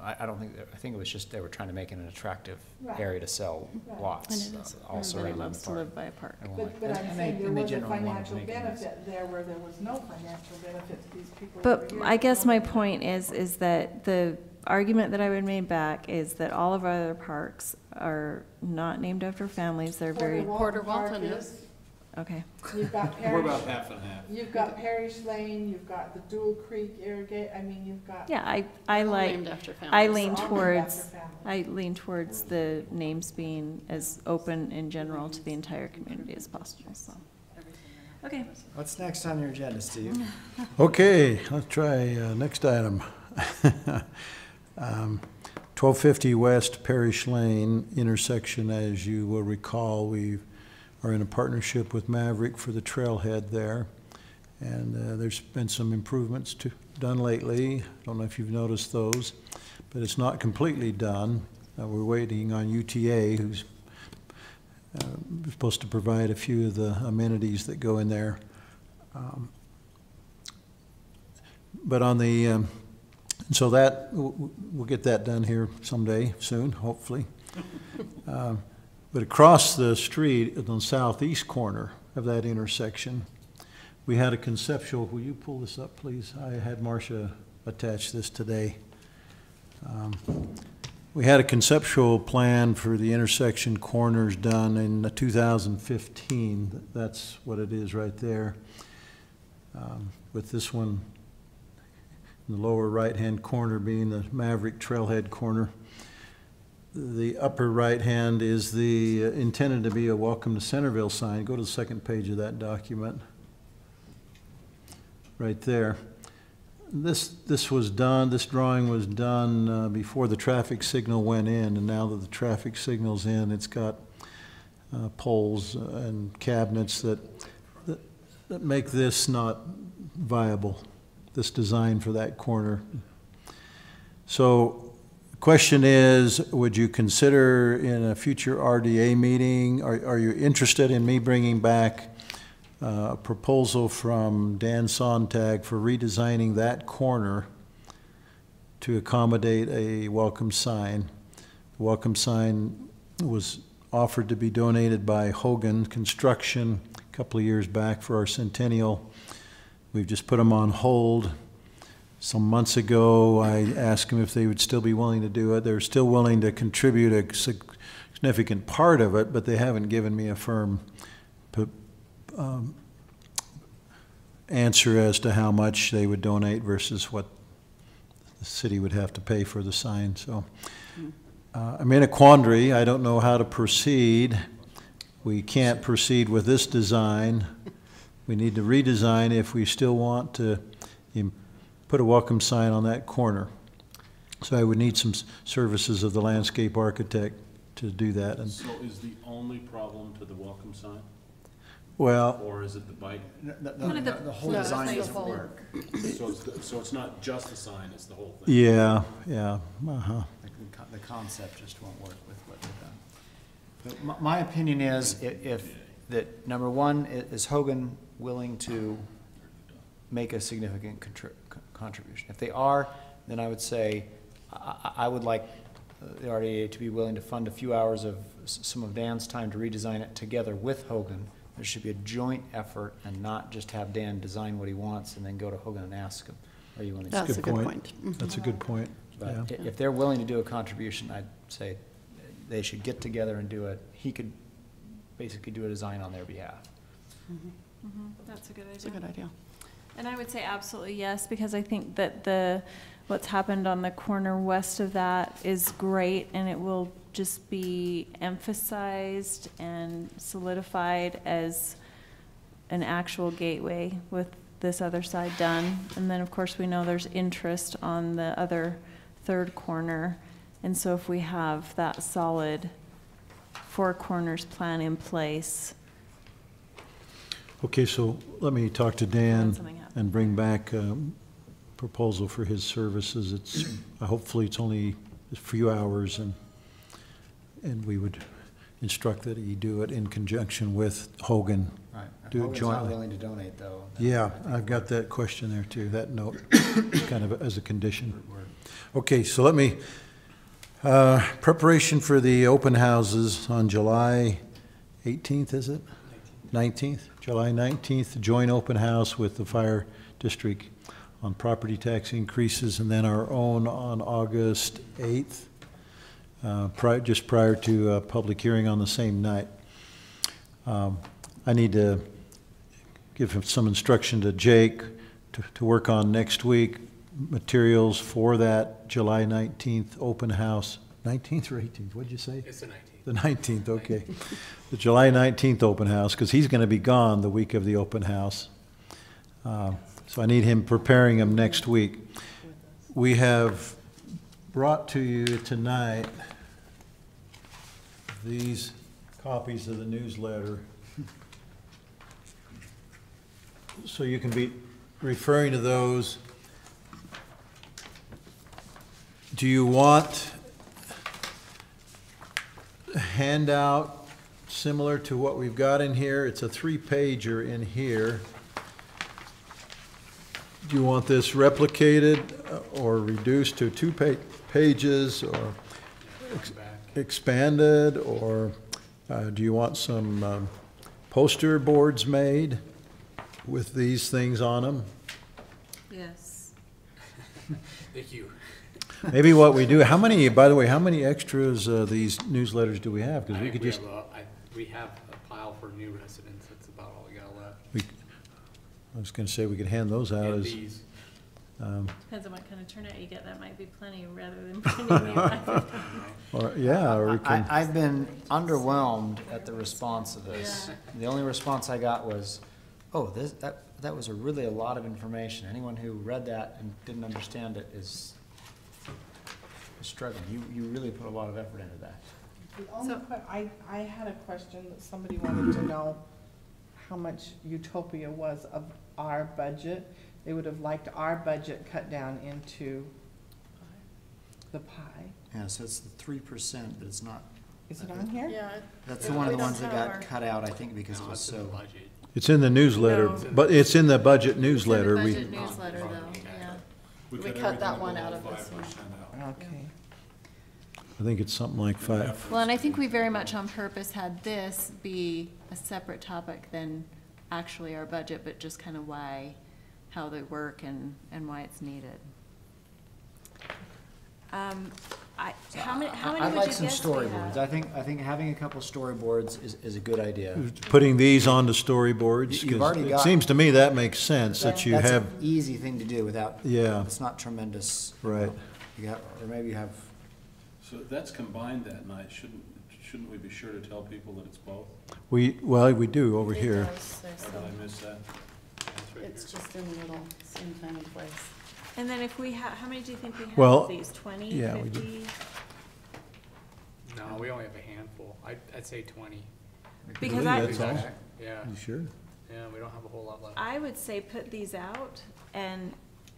[SPEAKER 2] I don't think, I think it was just they were trying to make it an attractive
[SPEAKER 6] Right.
[SPEAKER 2] area to sell
[SPEAKER 6] Right.
[SPEAKER 2] lots.
[SPEAKER 3] And it is,
[SPEAKER 2] all
[SPEAKER 3] everybody
[SPEAKER 2] surrounding
[SPEAKER 3] loves
[SPEAKER 2] the
[SPEAKER 3] to
[SPEAKER 2] park.
[SPEAKER 3] live by a park.
[SPEAKER 2] Everyone
[SPEAKER 6] But
[SPEAKER 2] liked-
[SPEAKER 6] I'm
[SPEAKER 2] and
[SPEAKER 6] saying
[SPEAKER 2] they-
[SPEAKER 6] there
[SPEAKER 2] and they
[SPEAKER 6] was a
[SPEAKER 2] generally wanted to
[SPEAKER 6] financial
[SPEAKER 2] make it nice.
[SPEAKER 6] benefit there where there was no financial benefit to these people.
[SPEAKER 3] But
[SPEAKER 6] over here
[SPEAKER 3] I guess my
[SPEAKER 6] donating.
[SPEAKER 3] point is that the argument that I would make back is that all of our other parks are not named after families, they're very,
[SPEAKER 5] Porter
[SPEAKER 6] Park
[SPEAKER 5] Walton is.
[SPEAKER 3] okay.
[SPEAKER 6] You've got
[SPEAKER 4] We're about
[SPEAKER 6] Parish,
[SPEAKER 4] half and half.
[SPEAKER 6] you've got Parish Lane, you've got the Dual Creek Irrigate, I mean, you've got.
[SPEAKER 3] Yeah, I
[SPEAKER 5] All
[SPEAKER 3] like,
[SPEAKER 5] named after
[SPEAKER 3] I
[SPEAKER 5] families.
[SPEAKER 3] lean
[SPEAKER 6] All named
[SPEAKER 3] towards,
[SPEAKER 6] after families.
[SPEAKER 3] I lean towards the names being as open in general to the entire community as possible, so. Okay.
[SPEAKER 2] What's next on your agenda, Steve?
[SPEAKER 1] Okay, let's try next item. 1250 West Parish Lane intersection, as you will recall, we are in a partnership with Maverick for the trailhead there. And there's been some improvements done lately. Don't know if you've noticed those, but it's not completely done. We're waiting on UTA, who's supposed to provide a few of the amenities that go in there. But on the, so that, we'll get that done here someday, soon, hopefully. But across the street, on the southeast corner of that intersection, we had a conceptual, will you pull this up, please? I had Marcia attach this today. We had a conceptual plan for the intersection corners done in 2015. That's what it is right there. With this one in the lower right-hand corner being the Maverick Trailhead corner. The upper right-hand is the intended to be a Welcome to Centerville sign. Go to the second page of that document. Right there. This was done, this drawing was done before the traffic signal went in, and now that the traffic signal's in, it's got poles and cabinets that make this not viable, this design for that corner. So the question is, would you consider in a future RDA meeting, are you interested in me bringing back a proposal from Dan Sontag for redesigning that corner to accommodate a welcome sign? The welcome sign was offered to be donated by Hogan Construction a couple of years back for our centennial. We've just put them on hold. Some months ago, I asked them if they would still be willing to do it. They're still willing to contribute a significant part of it, but they haven't given me a firm answer as to how much they would donate versus what the city would have to pay for the sign. So I'm in a quandary. I don't know how to proceed. We can't proceed with this design. We need to redesign if we still want to put a welcome sign on that corner. So I would need some services of the landscape architect to do that. And
[SPEAKER 4] So is the only problem to the welcome sign?
[SPEAKER 1] Well,
[SPEAKER 9] Or is it the bike?
[SPEAKER 2] The whole
[SPEAKER 5] No,
[SPEAKER 2] design
[SPEAKER 5] it's the
[SPEAKER 2] doesn't
[SPEAKER 5] whole-
[SPEAKER 2] work.
[SPEAKER 9] So it's not just the sign, it's the whole thing?
[SPEAKER 1] yeah, uh-huh.
[SPEAKER 2] The concept just won't work with what they've done. But my opinion is, if, that, number one, is Hogan willing to make a significant contribution? If they are, then I would say, I would like the RDA to be willing to fund a few hours of some of Dan's time to redesign it together with Hogan. There should be a joint effort and not just have Dan design what he wants and then go to Hogan and ask him, are you willing to?
[SPEAKER 5] That's a good point.
[SPEAKER 1] That's a good point, yeah.
[SPEAKER 2] But if they're willing to do a contribution, I'd say they should get together and do it. He could basically do a design on their behalf.
[SPEAKER 3] That's a good
[SPEAKER 5] It's a good idea.
[SPEAKER 3] And I would say absolutely yes, because I think that what's happened on the corner west of that is great, and it will just be emphasized and solidified as an actual gateway with this other side done. And then, of course, we know there's interest on the other third corner. And so if we have that solid four corners plan in place.
[SPEAKER 1] Okay, so let me talk to Dan
[SPEAKER 3] Something happened.
[SPEAKER 1] and bring back a proposal for his services. It's, hopefully it's only a few hours, and we would instruct that he do it in conjunction with Hogan.
[SPEAKER 2] Right.
[SPEAKER 1] Do it
[SPEAKER 2] Hogan's not
[SPEAKER 1] jointly.
[SPEAKER 2] willing to donate, though.
[SPEAKER 1] Yeah, I've got that question there too, that note, kind of as a condition. Okay, so let me, preparation for the open houses on July 18th, is it? 19th, July 19th, joint open house with the fire district on property tax increases, and then our own on August 8th, just prior to a public hearing on the same night. I need to give him some instruction to Jake to work on next week, materials for that July 19th open house. 19th or 18th, what'd you say?
[SPEAKER 8] It's the 19th.
[SPEAKER 1] The 19th, okay. The July 19th open house, because he's going to be gone the week of the open house. So I need him preparing them next week. We have brought to you tonight these copies of the newsletter. So you can be referring to those. Do you want a handout similar to what we've got in here? It's a 3-pager in here. Do you want this replicated or reduced to 2 pages, or expanded, or do you want some poster boards made with these things on them?
[SPEAKER 3] Yes.
[SPEAKER 8] Thank you.
[SPEAKER 1] Maybe what we do, how many, by the way, how many extras these newsletters do we have? Because we could just,
[SPEAKER 8] We have a pile for new residents, that's about all we got left.
[SPEAKER 1] I was going to say we could hand those out
[SPEAKER 8] And
[SPEAKER 1] as,
[SPEAKER 8] these,
[SPEAKER 3] Depends on what kind of turnout you get. That might be plenty rather than printing you.
[SPEAKER 1] or, yeah, or we can,
[SPEAKER 2] I've been underwhelmed at the response of this. The only response I got was, oh, that was really a lot of information. Anyone who read that and didn't understand it is struggling. You really put a lot of effort into that.
[SPEAKER 7] The only I had a question that somebody wanted to know how much Utopia was of our budget. They would have liked our budget cut down into the pie.
[SPEAKER 2] Yeah, so it's the 3%, but it's not,
[SPEAKER 7] Is it on here?
[SPEAKER 3] Yeah.
[SPEAKER 2] that's one of the ones that
[SPEAKER 3] That's
[SPEAKER 2] got cut out, I think, because it
[SPEAKER 8] no,
[SPEAKER 2] was
[SPEAKER 8] it's in the
[SPEAKER 2] so.
[SPEAKER 8] budget.
[SPEAKER 1] it's in the newsletter,
[SPEAKER 3] No.
[SPEAKER 1] but it's in the budget newsletter.
[SPEAKER 3] It's
[SPEAKER 1] We,
[SPEAKER 3] in the budget newsletter, though, yeah.
[SPEAKER 5] We
[SPEAKER 4] cut
[SPEAKER 5] cut that
[SPEAKER 4] everything
[SPEAKER 5] one
[SPEAKER 4] below
[SPEAKER 5] out of this
[SPEAKER 4] 5%
[SPEAKER 5] one.
[SPEAKER 4] out.
[SPEAKER 7] Okay.
[SPEAKER 1] I think it's something like 5.
[SPEAKER 3] Well, and I think we very much on purpose had this be a separate topic than actually our budget, but just kind of how they work and why it's needed. How many
[SPEAKER 2] I'd
[SPEAKER 3] would
[SPEAKER 2] like
[SPEAKER 3] you
[SPEAKER 2] some
[SPEAKER 3] guess we
[SPEAKER 2] storyboards.
[SPEAKER 3] have?
[SPEAKER 2] I think having a couple storyboards is a good idea.
[SPEAKER 1] Putting these onto storyboards,
[SPEAKER 2] You've
[SPEAKER 1] 'cause
[SPEAKER 2] already
[SPEAKER 1] it
[SPEAKER 2] got-
[SPEAKER 1] seems to me that makes sense, that you
[SPEAKER 2] That's
[SPEAKER 1] have,
[SPEAKER 2] an easy thing to do without,
[SPEAKER 1] yeah,
[SPEAKER 2] it's not tremendous.
[SPEAKER 1] right.
[SPEAKER 2] You have, or maybe you have,
[SPEAKER 4] So that's combined that night. Shouldn't we be sure to tell people that it's both?
[SPEAKER 1] Well, we do over here.
[SPEAKER 4] Or did I miss that?
[SPEAKER 8] That's right
[SPEAKER 5] It's
[SPEAKER 8] here.
[SPEAKER 5] just in the middle, same time and place.
[SPEAKER 3] And then if we how many do you think we have
[SPEAKER 1] Well,
[SPEAKER 3] of these? 20,
[SPEAKER 1] yeah, we
[SPEAKER 3] 50?
[SPEAKER 8] No, we only have a handful. I'd say 20.
[SPEAKER 3] Because
[SPEAKER 1] Really,
[SPEAKER 3] I,
[SPEAKER 1] that's all?
[SPEAKER 8] Yeah,
[SPEAKER 1] You sure?
[SPEAKER 8] yeah, we don't have a whole lot left.
[SPEAKER 3] I would say put these out, and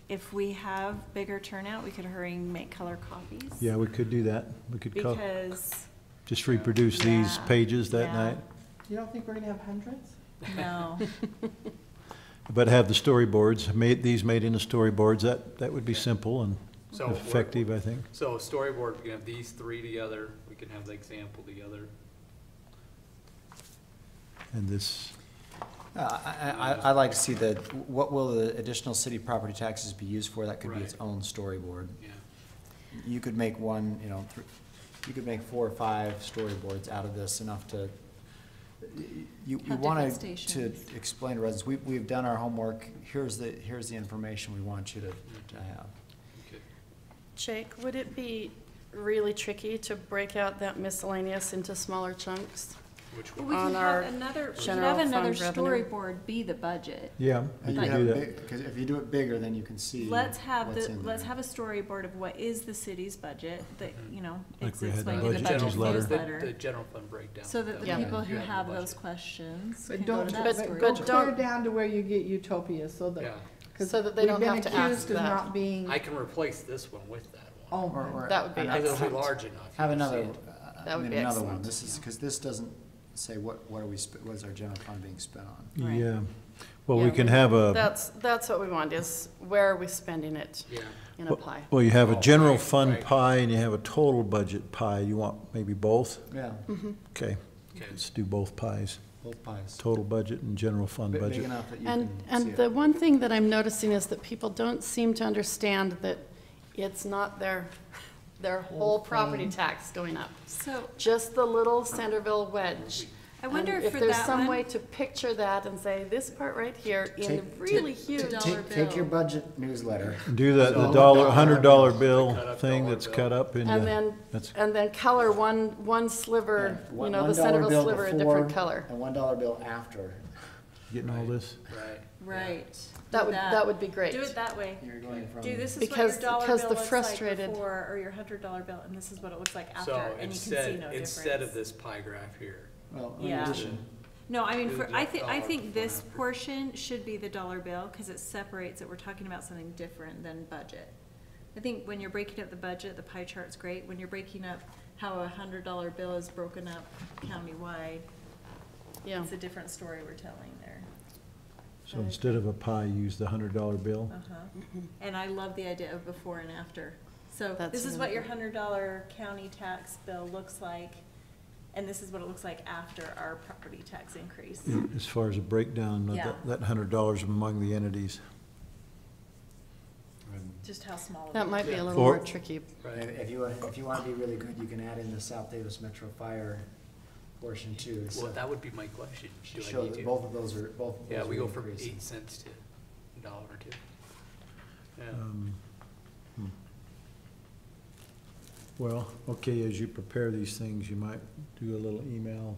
[SPEAKER 3] if we have bigger turnout, we could hurry and make color copies.
[SPEAKER 1] Yeah, we could do that. We could
[SPEAKER 3] Because,
[SPEAKER 1] just reproduce these
[SPEAKER 3] Yeah,
[SPEAKER 1] pages that
[SPEAKER 3] yeah.
[SPEAKER 1] night,
[SPEAKER 7] You don't think we're gonna have hundreds?
[SPEAKER 3] no,
[SPEAKER 1] but have the storyboards, these made into storyboards. That would be simple and
[SPEAKER 8] So
[SPEAKER 1] effective, I think.
[SPEAKER 8] So storyboard, we can have these three together, we can have the example together.
[SPEAKER 1] And this,
[SPEAKER 2] I'd like to see what will the additional city property taxes be used for? That could be its
[SPEAKER 8] Right.
[SPEAKER 2] own storyboard.
[SPEAKER 8] Yeah.
[SPEAKER 2] You could make one, you could make 4 or 5 storyboards out of this, enough to, you
[SPEAKER 3] Have
[SPEAKER 2] want
[SPEAKER 3] different
[SPEAKER 2] to
[SPEAKER 3] stations.
[SPEAKER 2] explain to residents, we've done our homework, here's the information we want you to have.
[SPEAKER 8] Okay.
[SPEAKER 5] Jake, would it be really tricky to break out that miscellaneous into smaller chunks?
[SPEAKER 8] Which
[SPEAKER 3] well,
[SPEAKER 8] one?
[SPEAKER 3] we
[SPEAKER 5] On
[SPEAKER 3] could
[SPEAKER 5] our
[SPEAKER 3] have another, we could
[SPEAKER 5] general
[SPEAKER 3] have another
[SPEAKER 5] fund revenue.
[SPEAKER 3] storyboard be the budget.
[SPEAKER 1] yeah, we
[SPEAKER 2] You
[SPEAKER 1] could
[SPEAKER 2] have
[SPEAKER 1] do
[SPEAKER 2] a
[SPEAKER 1] that.
[SPEAKER 2] big- Cause if you do it bigger, then you can see
[SPEAKER 3] Let's have
[SPEAKER 2] what's in
[SPEAKER 3] let's
[SPEAKER 2] there.
[SPEAKER 3] have a storyboard of what is the city's budget, that, you know,
[SPEAKER 1] Like
[SPEAKER 3] it's
[SPEAKER 1] we had in
[SPEAKER 3] explained
[SPEAKER 1] the
[SPEAKER 3] in the
[SPEAKER 1] budget
[SPEAKER 3] budget
[SPEAKER 1] newsletter.
[SPEAKER 3] newsletter.
[SPEAKER 8] The general fund breakdown.
[SPEAKER 3] So that the
[SPEAKER 5] Yeah.
[SPEAKER 3] people who
[SPEAKER 8] You have
[SPEAKER 3] have
[SPEAKER 8] the
[SPEAKER 3] those
[SPEAKER 8] budget.
[SPEAKER 3] questions
[SPEAKER 7] But
[SPEAKER 3] can go
[SPEAKER 7] don't,
[SPEAKER 3] to that
[SPEAKER 5] but-
[SPEAKER 3] story.
[SPEAKER 7] go
[SPEAKER 5] but
[SPEAKER 7] clear
[SPEAKER 5] don't-
[SPEAKER 7] down to where you get Utopia, so that,
[SPEAKER 8] Yeah,
[SPEAKER 7] because
[SPEAKER 5] So that they
[SPEAKER 7] we've
[SPEAKER 5] don't
[SPEAKER 7] been
[SPEAKER 5] have to ask
[SPEAKER 7] accused of
[SPEAKER 5] that.
[SPEAKER 7] not being,
[SPEAKER 8] I can replace this one with that one.
[SPEAKER 7] oh my.
[SPEAKER 2] Or
[SPEAKER 5] That would be
[SPEAKER 2] another-
[SPEAKER 8] Because it'll be
[SPEAKER 5] excellent.
[SPEAKER 8] large enough. you
[SPEAKER 2] Have
[SPEAKER 8] can see
[SPEAKER 2] another,
[SPEAKER 8] it.
[SPEAKER 5] That would be
[SPEAKER 2] another one.
[SPEAKER 5] excellent.
[SPEAKER 2] This is, because this doesn't say what are we, what is our general fund being spent on?
[SPEAKER 3] Right.
[SPEAKER 1] Yeah. Well, we
[SPEAKER 5] Yeah,
[SPEAKER 1] can have a,
[SPEAKER 5] That's what we want, is where are we spending it
[SPEAKER 8] Yeah.
[SPEAKER 5] in a pie?
[SPEAKER 1] well, you have a
[SPEAKER 8] Oh,
[SPEAKER 1] general
[SPEAKER 8] right,
[SPEAKER 1] fund
[SPEAKER 8] right.
[SPEAKER 1] pie and you have a total budget pie. You want maybe both?
[SPEAKER 2] Yeah,
[SPEAKER 1] Okay,
[SPEAKER 8] Okay.
[SPEAKER 1] let's do both pies,
[SPEAKER 2] both pies.
[SPEAKER 1] total budget and general fund
[SPEAKER 2] Big
[SPEAKER 1] budget.
[SPEAKER 2] enough that you
[SPEAKER 5] And,
[SPEAKER 2] can see
[SPEAKER 5] and
[SPEAKER 2] it.
[SPEAKER 5] the one thing that I'm noticing is that people don't seem to understand that it's not their whole property tax going up.
[SPEAKER 3] So
[SPEAKER 5] Just the little Centerville wedge.
[SPEAKER 3] I wonder
[SPEAKER 5] And
[SPEAKER 3] if for
[SPEAKER 5] there's
[SPEAKER 3] that
[SPEAKER 5] some way
[SPEAKER 3] one,
[SPEAKER 5] to picture that and say, this part right here in
[SPEAKER 2] Take-
[SPEAKER 5] really
[SPEAKER 3] take-
[SPEAKER 5] huge.
[SPEAKER 3] dollar
[SPEAKER 2] Take your
[SPEAKER 3] bill.
[SPEAKER 2] budget newsletter.
[SPEAKER 1] Do the
[SPEAKER 2] So-
[SPEAKER 1] $100
[SPEAKER 2] $100
[SPEAKER 1] bill
[SPEAKER 8] cut up
[SPEAKER 1] thing
[SPEAKER 8] dollar
[SPEAKER 1] that's
[SPEAKER 8] bill.
[SPEAKER 1] cut up in
[SPEAKER 5] And
[SPEAKER 1] the,
[SPEAKER 5] then,
[SPEAKER 1] that's,
[SPEAKER 5] and then color one sliver,
[SPEAKER 2] Yeah,
[SPEAKER 5] you know, the
[SPEAKER 2] $1
[SPEAKER 5] Centerville
[SPEAKER 2] bill
[SPEAKER 5] sliver a
[SPEAKER 2] before
[SPEAKER 5] different color.
[SPEAKER 2] And $1 bill after.
[SPEAKER 1] getting all this?
[SPEAKER 8] Right.
[SPEAKER 3] right.
[SPEAKER 5] That
[SPEAKER 3] do
[SPEAKER 5] that would be great.
[SPEAKER 3] Do it that way.
[SPEAKER 2] You're going from.
[SPEAKER 3] Do this is
[SPEAKER 5] Because-
[SPEAKER 3] what your dollar
[SPEAKER 5] because
[SPEAKER 3] bill
[SPEAKER 5] the
[SPEAKER 3] looks
[SPEAKER 5] frustrated-
[SPEAKER 3] like before, or your $100 bill, and this is what it looks like after,
[SPEAKER 8] So
[SPEAKER 3] and you can see no difference.
[SPEAKER 8] instead of this pie graph here.
[SPEAKER 2] Well, in
[SPEAKER 3] Yeah.
[SPEAKER 2] addition,
[SPEAKER 3] No, I mean,
[SPEAKER 8] Do
[SPEAKER 3] for,
[SPEAKER 8] the
[SPEAKER 3] I
[SPEAKER 8] dollar
[SPEAKER 3] think this
[SPEAKER 8] before.
[SPEAKER 3] portion should be the dollar bill, cause it separates it, we're talking about something different than budget. I think when you're breaking up the budget, the pie chart's great, when you're breaking up how a $100 bill is broken up countywide,
[SPEAKER 5] Yeah.
[SPEAKER 3] it's a different story we're telling there.
[SPEAKER 1] So instead of a pie, use the $100 bill?
[SPEAKER 3] Uh-huh. And I love the idea of before and after. So
[SPEAKER 5] That's
[SPEAKER 3] this is
[SPEAKER 5] really
[SPEAKER 3] what your
[SPEAKER 5] good.
[SPEAKER 3] $100 county tax bill looks like, and this is what it looks like after our property tax increase.
[SPEAKER 1] As far as a breakdown of
[SPEAKER 3] Yeah.
[SPEAKER 1] that $100 among the entities.
[SPEAKER 3] Just how small.
[SPEAKER 5] That
[SPEAKER 3] it
[SPEAKER 5] might be a
[SPEAKER 3] is.
[SPEAKER 5] little
[SPEAKER 1] Or-
[SPEAKER 5] more tricky.
[SPEAKER 2] and if you want to be really good, you can add in the South Davis Metro Fire portion too.
[SPEAKER 8] Well, that would be my question. Do I
[SPEAKER 2] Show
[SPEAKER 8] need
[SPEAKER 2] that
[SPEAKER 8] to?
[SPEAKER 2] both of those are, both of those
[SPEAKER 8] Yeah,
[SPEAKER 2] are
[SPEAKER 8] we go from
[SPEAKER 2] increasing.
[SPEAKER 8] 8 cents to $1 or 2. Yeah.
[SPEAKER 1] Well, okay, as you prepare these things, you might do a little email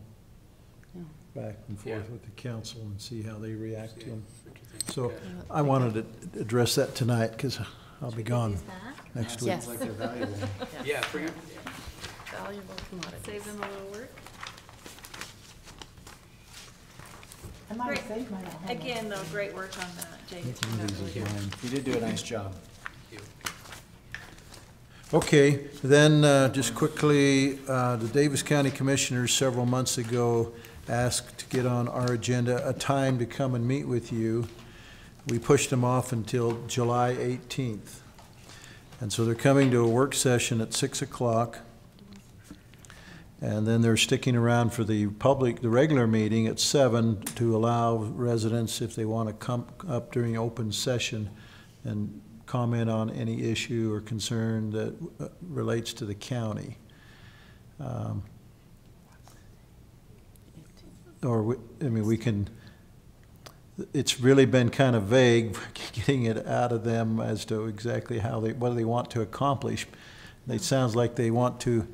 [SPEAKER 5] Yeah.
[SPEAKER 1] back and forth
[SPEAKER 8] Yeah.
[SPEAKER 1] with the council and see how they react to them.
[SPEAKER 8] What do you think?
[SPEAKER 1] So
[SPEAKER 8] Okay.
[SPEAKER 1] I wanted to address that tonight because I'll be gone
[SPEAKER 3] These back,
[SPEAKER 1] next
[SPEAKER 2] That
[SPEAKER 1] week.
[SPEAKER 5] Yes.
[SPEAKER 2] Sounds like they're valuable.
[SPEAKER 8] Yeah, bring it,
[SPEAKER 5] Valuable commodity.
[SPEAKER 3] save them a little work.
[SPEAKER 7] I might
[SPEAKER 3] Great.
[SPEAKER 7] have saved mine at home.
[SPEAKER 3] Again, though, great work on that, Jake.
[SPEAKER 1] One
[SPEAKER 3] Turned
[SPEAKER 1] of
[SPEAKER 3] out
[SPEAKER 1] these
[SPEAKER 3] really
[SPEAKER 1] is
[SPEAKER 3] good.
[SPEAKER 1] mine.
[SPEAKER 2] You did do a nice job.
[SPEAKER 8] you.
[SPEAKER 1] Okay, then just quickly, the Davis County Commissioners several months ago asked to get on our agenda a time to come and meet with you. We pushed them off until July 18th. And so they're coming to a work session at 6 o'clock. And then they're sticking around for the regular meeting at 7 to allow residents, if they want to come up during open session and comment on any issue or concern that relates to the county. We can, it's really been kind of vague, getting it out of them as to exactly what they want to accomplish. It sounds like they want to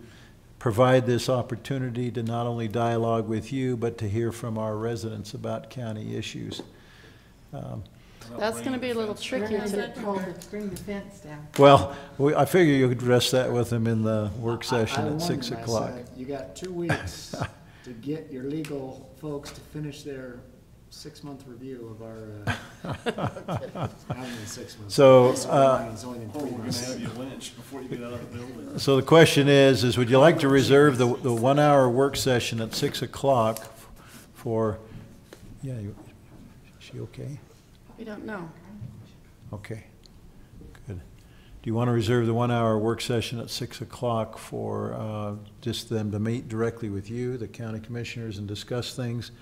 [SPEAKER 1] provide this opportunity to not only dialogue with you, but to hear from our residents about county issues.
[SPEAKER 5] That's gonna be a little
[SPEAKER 7] We're
[SPEAKER 5] tricky
[SPEAKER 7] gonna
[SPEAKER 5] to,
[SPEAKER 7] get told to bring the fence down.
[SPEAKER 1] Well, I figure you could address that with them in the work
[SPEAKER 2] I
[SPEAKER 1] session at
[SPEAKER 2] warned
[SPEAKER 1] 6
[SPEAKER 2] them, I
[SPEAKER 1] o'clock.
[SPEAKER 2] said, you got 2 weeks.
[SPEAKER 10] to get your legal folks to finish their 6-month review of our, having a 6 months.
[SPEAKER 1] So,
[SPEAKER 10] It's only been
[SPEAKER 4] Or
[SPEAKER 10] 3
[SPEAKER 4] we're gonna
[SPEAKER 10] months.
[SPEAKER 4] have you lynched before you get out of the building.
[SPEAKER 1] so the question is would you like to reserve the 1 hour work session at 6 o'clock for, yeah, is she okay?
[SPEAKER 5] We don't know.
[SPEAKER 1] Okay, good. Do you want to reserve the 1 hour work session at 6 o'clock for just them to meet directly with you, the county commissioners, and discuss things?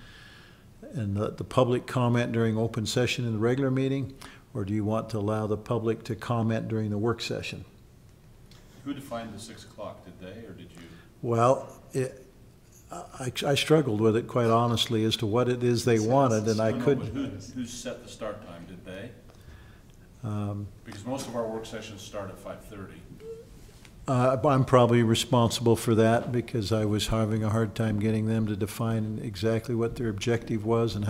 [SPEAKER 1] And the public comment during open session in the regular meeting? Or do you want to allow the public to comment during the work session?
[SPEAKER 4] Who defined the 6 o'clock? Did they, or did you?
[SPEAKER 1] Well, I struggled with it, quite honestly, as to what it is they wanted, and I
[SPEAKER 4] No, no,
[SPEAKER 1] couldn't.
[SPEAKER 4] but who set the start time? Did they? Because most of our work sessions start at 5:30.
[SPEAKER 1] I'm probably responsible for that because I was having a hard time getting them to define exactly what their objective was and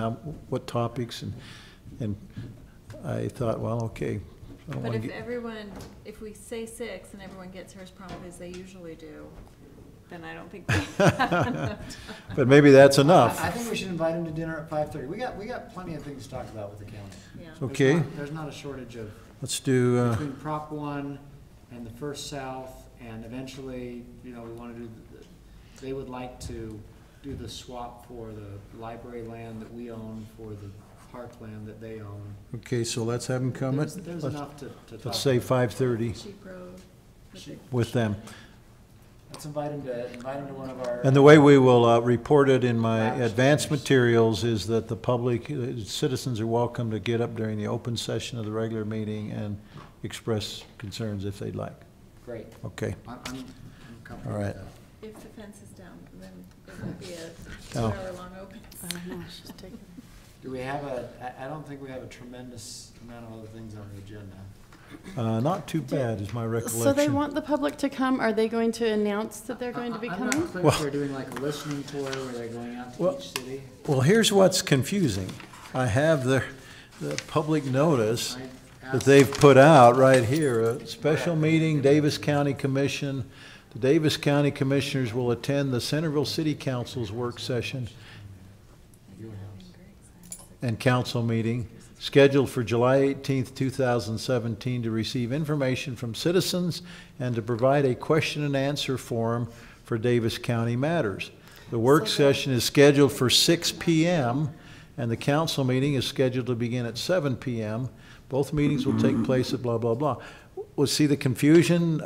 [SPEAKER 1] what topics, and I thought, well, okay. I don't
[SPEAKER 3] But
[SPEAKER 1] wanna
[SPEAKER 3] if we say 6 and everyone gets here as promptly as they usually do, then I don't think.
[SPEAKER 1] But maybe that's enough.
[SPEAKER 10] I think we should invite them to dinner at 5:30. We got plenty of things to talk about with the county.
[SPEAKER 3] Yeah.
[SPEAKER 1] Okay.
[SPEAKER 10] There's not a shortage of,
[SPEAKER 1] Let's do,
[SPEAKER 10] between Prop 1 and the First South, and eventually, we want to do, they would like to do the swap for the library land that we own for the parkland that they own.
[SPEAKER 1] okay, so let's have them come at,
[SPEAKER 10] There's
[SPEAKER 1] let's
[SPEAKER 10] enough to talk
[SPEAKER 1] let's say
[SPEAKER 10] about.
[SPEAKER 1] 5:30
[SPEAKER 3] Cheap road.
[SPEAKER 1] with them.
[SPEAKER 10] Let's invite them to one of our.
[SPEAKER 1] And the way we will report it in my advanced materials is that the public, citizens are welcome to get up during the open session of the regular meeting and express concerns if they'd like.
[SPEAKER 10] Great.
[SPEAKER 1] Okay.
[SPEAKER 10] I'm comfortable
[SPEAKER 1] All
[SPEAKER 10] with
[SPEAKER 1] right.
[SPEAKER 10] that.
[SPEAKER 3] If the fence is down, then it won't be a
[SPEAKER 1] Oh.
[SPEAKER 3] 2-hour-long open.
[SPEAKER 5] I don't know, she's taking.
[SPEAKER 10] Do we have I don't think we have a tremendous amount of other things on the agenda.
[SPEAKER 1] Not too bad is my recollection.
[SPEAKER 5] So they want the public to come, are they going to announce that they're going to be
[SPEAKER 10] I'm
[SPEAKER 5] coming?
[SPEAKER 10] not clear
[SPEAKER 1] Well-
[SPEAKER 10] if they're doing like a listening tour where they're going out to
[SPEAKER 1] Well-
[SPEAKER 10] each city.
[SPEAKER 1] Well, here's what's confusing. I have the public notice that they've put out right here, a special meeting, Davis County Commission. The Davis County Commissioners will attend the Centerville City Council's work session and council meeting scheduled for July 18th, 2017 to receive information from citizens and to provide a question and answer forum for Davis County matters. The work session is scheduled for 6 p.m. and the council meeting is scheduled to begin at 7 p.m. Both meetings will take place at blah, blah, blah. Well, see the confusion?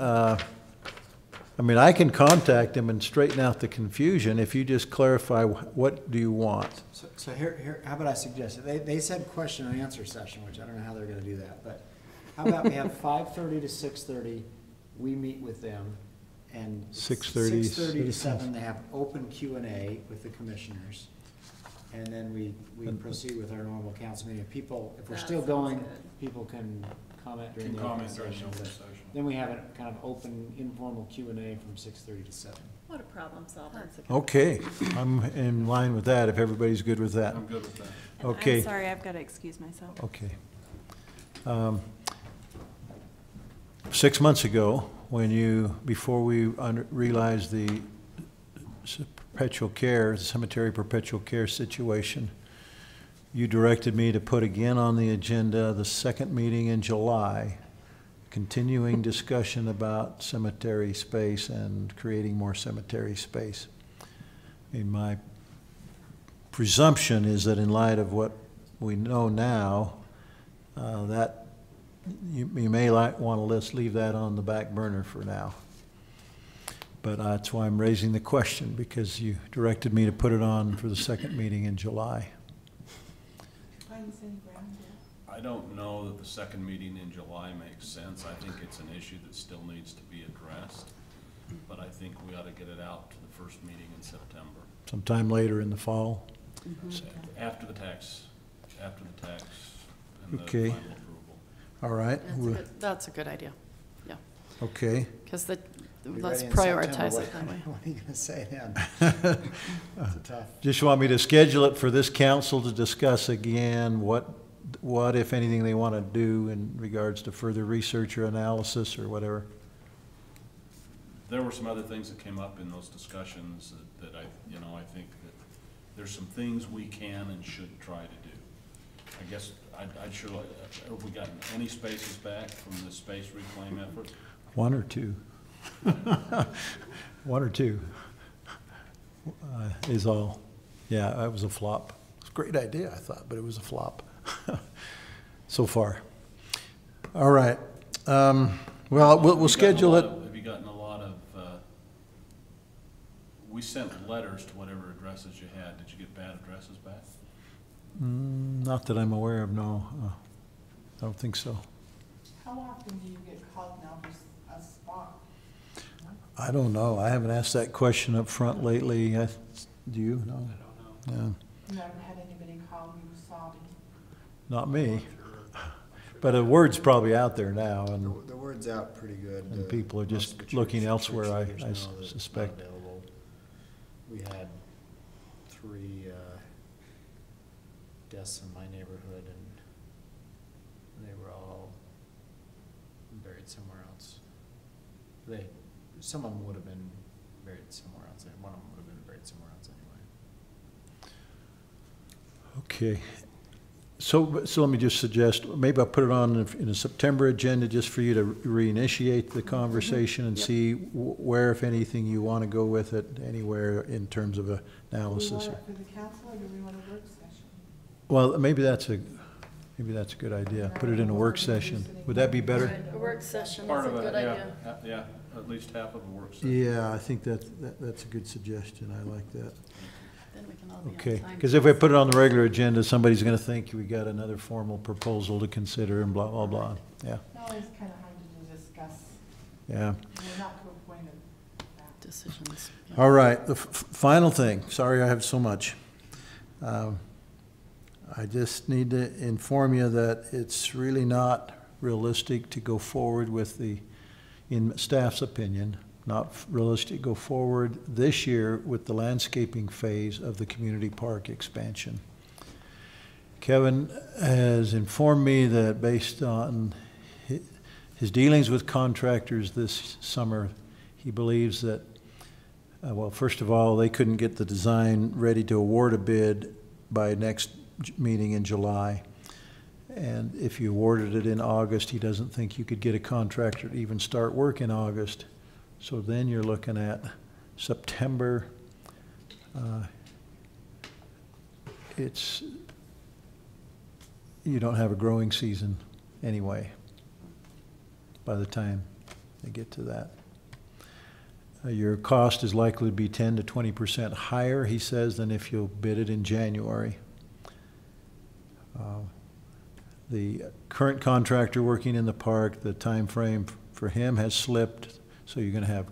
[SPEAKER 1] I mean, I can contact them and straighten out the confusion if you just clarify what do you want.
[SPEAKER 10] So here, how about I suggest it? They said question and answer session, which I don't know how they're gonna do that, but how about we have 5:30 to 6:30, we meet with them, and
[SPEAKER 1] 6:30
[SPEAKER 10] 6:30 to 7, they have open Q&A with the commissioners. And then we proceed with our normal council meeting. If we're
[SPEAKER 3] That
[SPEAKER 10] still
[SPEAKER 3] sounds
[SPEAKER 10] going,
[SPEAKER 3] good.
[SPEAKER 10] people can comment during
[SPEAKER 4] Can
[SPEAKER 10] the open
[SPEAKER 4] comment during the
[SPEAKER 10] session.
[SPEAKER 4] open
[SPEAKER 10] but
[SPEAKER 4] session.
[SPEAKER 10] Then we have a kind of open informal Q&A from 6:30 to 7.
[SPEAKER 3] What a problem solver.
[SPEAKER 1] Okay, I'm in line with that, if everybody's good with that.
[SPEAKER 4] I'm good with that.
[SPEAKER 3] And
[SPEAKER 1] Okay.
[SPEAKER 3] I'm sorry, I've got to excuse myself.
[SPEAKER 1] Okay. 6 months ago, before we realized the perpetual care, the cemetery perpetual care situation, you directed me to put again on the agenda the second meeting in July, continuing discussion about cemetery space and creating more cemetery space. And my presumption is that in light of what we know now, that you may want to leave that on the back burner for now. But that's why I'm raising the question, because you directed me to put it on for the second meeting in July.
[SPEAKER 4] I don't know that the second meeting in July makes sense. I think it's an issue that still needs to be addressed. But I think we ought to get it out to the first meeting in September.
[SPEAKER 1] Sometime later in the fall?
[SPEAKER 4] After the tax and the
[SPEAKER 1] Okay.
[SPEAKER 4] final approval.
[SPEAKER 1] All right.
[SPEAKER 5] That's a good idea, yeah.
[SPEAKER 1] Okay.
[SPEAKER 5] Because
[SPEAKER 10] Be
[SPEAKER 5] let's
[SPEAKER 10] ready in September.
[SPEAKER 5] prioritize it that way.
[SPEAKER 10] What are you gonna say then? It's a tough.
[SPEAKER 1] Just want me to schedule it for this council to discuss again what, if anything, they want to do in regards to further research or analysis or whatever?
[SPEAKER 4] there were some other things that came up in those discussions that I think that there's some things we can and should try to do. I guess I'd sure like, have we gotten any spaces back from the space reclaim effort?
[SPEAKER 1] One or two. One or two is all. Yeah, it was a flop. It's a great idea, I thought, but it was a flop so far. All right. Well, we'll schedule it.
[SPEAKER 4] Have you gotten a lot of, we sent letters to whatever addresses you had. Did you get bad addresses back?
[SPEAKER 1] Not that I'm aware of, no. I don't think so.
[SPEAKER 6] How often do you get called now for a spot?
[SPEAKER 1] I don't know. I haven't asked that question up front lately. Do you? No?
[SPEAKER 8] I don't know.
[SPEAKER 1] Yeah.
[SPEAKER 6] Never had anybody call you sobbing?
[SPEAKER 1] Not me. But the word's probably out there now, and
[SPEAKER 11] The word's out pretty good.
[SPEAKER 1] and people are
[SPEAKER 11] Most
[SPEAKER 1] just
[SPEAKER 11] of the church-
[SPEAKER 1] looking elsewhere,
[SPEAKER 11] church
[SPEAKER 1] I
[SPEAKER 11] leaders know that it's not
[SPEAKER 1] suspect.
[SPEAKER 11] available. We had 3 deaths in my neighborhood, and they were all buried somewhere else.
[SPEAKER 2] Some of them would have been buried somewhere else, and one of them would have been buried somewhere else anyway.
[SPEAKER 1] Okay. So let me just suggest, maybe I'll put it on in a September agenda just for you to reinitiate the conversation and
[SPEAKER 5] Yep.
[SPEAKER 1] see where, if anything, you want to go with it, anywhere in terms of
[SPEAKER 6] Do we
[SPEAKER 1] analysis.
[SPEAKER 6] want it for the council, or do we want a work session?
[SPEAKER 1] Well, maybe that's a good idea. Put it in a work session. Would that be better?
[SPEAKER 5] A work session is
[SPEAKER 4] Part
[SPEAKER 5] a
[SPEAKER 4] of it,
[SPEAKER 5] good
[SPEAKER 4] yeah,
[SPEAKER 5] idea.
[SPEAKER 4] yeah, at least half of the work session.
[SPEAKER 1] Yeah, I think that's a good suggestion. I like that.
[SPEAKER 5] Then we can all be on
[SPEAKER 1] Okay,
[SPEAKER 5] time.
[SPEAKER 1] because if we put it on the regular agenda, somebody's going to think we got another formal proposal to consider and blah, blah, blah. Yeah,
[SPEAKER 6] It's always kind of hard to discuss.
[SPEAKER 1] yeah.
[SPEAKER 6] We're not to a point of that.
[SPEAKER 5] Decisions. yeah.
[SPEAKER 1] All right, the final thing, sorry I have so much. I just need to inform you that it's really not realistic to go forward with in staff's opinion, not realistic to go forward this year with the landscaping phase of the community park expansion. Kevin has informed me that based on his dealings with contractors this summer, he believes that, well, first of all, they couldn't get the design ready to award a bid by next meeting in July. And if you awarded it in August, he doesn't think you could get a contractor to even start work in August. So then you're looking at September. You don't have a growing season anyway by the time they get to that. Your cost is likely to be 10 to 20% higher, he says, than if you'll bid it in January. The current contractor working in the park, the time frame for him has slipped, so you're going to have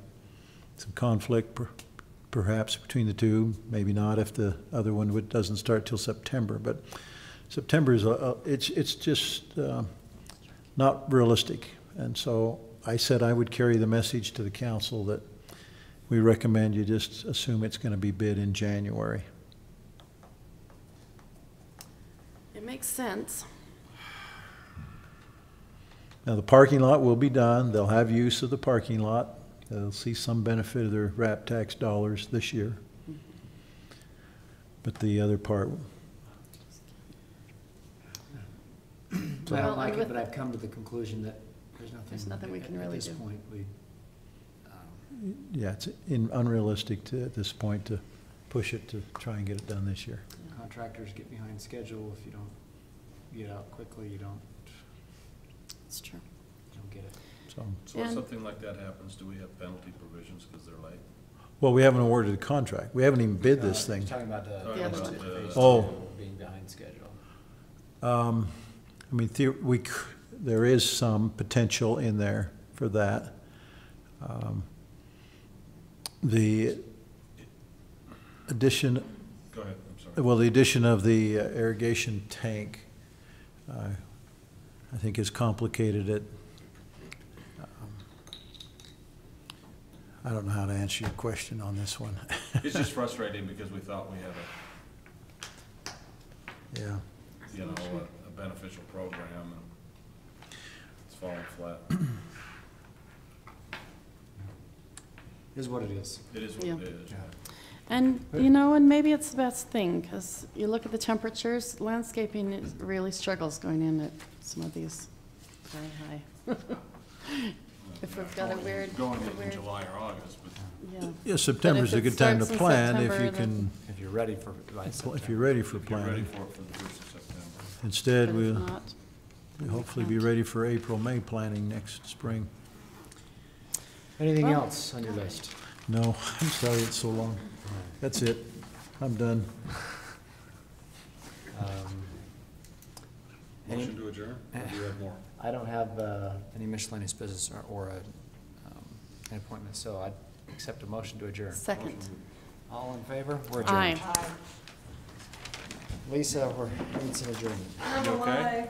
[SPEAKER 1] some conflict perhaps between the two, maybe not if the other one doesn't start till September. But September is it's just not realistic, and so I said I would carry the message to the council that we recommend you just assume it's going to be bid in January.
[SPEAKER 5] It makes sense.
[SPEAKER 1] Now, the parking lot will be done. They'll have use of the parking lot. They'll see some benefit of their RAP tax dollars this year. But the other part,
[SPEAKER 10] I
[SPEAKER 5] Well,
[SPEAKER 10] don't like
[SPEAKER 5] and
[SPEAKER 10] it,
[SPEAKER 5] with-
[SPEAKER 10] but I've come to the conclusion that there's
[SPEAKER 5] nothing we can
[SPEAKER 10] at
[SPEAKER 5] really
[SPEAKER 10] this
[SPEAKER 5] do.
[SPEAKER 10] point,
[SPEAKER 1] yeah, it's unrealistic at this point to push it to try and get it done this year.
[SPEAKER 10] contractors get behind schedule. If you don't get out quickly, you don't
[SPEAKER 5] It's true.
[SPEAKER 10] get it.
[SPEAKER 1] So,
[SPEAKER 4] So if
[SPEAKER 5] And-
[SPEAKER 4] something like that happens, do we have penalty provisions because they're late?
[SPEAKER 1] well, we haven't awarded the contract. We haven't even bid this thing.
[SPEAKER 2] Talking about
[SPEAKER 4] Talking
[SPEAKER 5] other
[SPEAKER 4] about
[SPEAKER 5] two.
[SPEAKER 4] the-
[SPEAKER 1] Oh.
[SPEAKER 2] being behind schedule.
[SPEAKER 1] I mean, there is some potential in there for that. The addition,
[SPEAKER 4] Go ahead, I'm sorry.
[SPEAKER 1] well, the addition of the irrigation tank, I think has complicated it. I don't know how to answer your question on this one.
[SPEAKER 4] It's just frustrating because we thought we had
[SPEAKER 1] Yeah.
[SPEAKER 4] a beneficial program and it's falling flat.
[SPEAKER 2] Is what it is.
[SPEAKER 4] It is what
[SPEAKER 5] Yeah.
[SPEAKER 4] it is.
[SPEAKER 5] And, you know, and maybe it's the best thing, because you look at the temperatures, landscaping really struggles going in at some of these very high. If we've got a weird,
[SPEAKER 4] Going in
[SPEAKER 5] weird,
[SPEAKER 4] July or August, but
[SPEAKER 5] yeah.
[SPEAKER 1] Yeah, September's a
[SPEAKER 5] it
[SPEAKER 1] good time to
[SPEAKER 5] starts in
[SPEAKER 1] plan if
[SPEAKER 5] September,
[SPEAKER 1] you
[SPEAKER 5] then-
[SPEAKER 1] can,
[SPEAKER 2] If you're ready for, by
[SPEAKER 1] if you're
[SPEAKER 2] September.
[SPEAKER 1] ready for
[SPEAKER 4] if you're ready
[SPEAKER 1] planning.
[SPEAKER 4] for it for the 1st of September.
[SPEAKER 1] Instead,
[SPEAKER 5] But if
[SPEAKER 1] we'll
[SPEAKER 5] not,
[SPEAKER 1] hopefully be ready for April, May planning next spring.
[SPEAKER 2] Anything
[SPEAKER 5] Well-
[SPEAKER 2] else on your list?
[SPEAKER 1] No, I'm sorry it's so long. That's it. I'm done.
[SPEAKER 2] Any-
[SPEAKER 4] Motion to adjourn, or do you have more?
[SPEAKER 2] I don't have any miscellaneous business or an appointment, so I'd accept a motion to adjourn.
[SPEAKER 5] second.
[SPEAKER 2] All in favor? We're adjourned.
[SPEAKER 5] Aye.
[SPEAKER 2] Lisa, we're, need some adjournment.
[SPEAKER 4] You okay?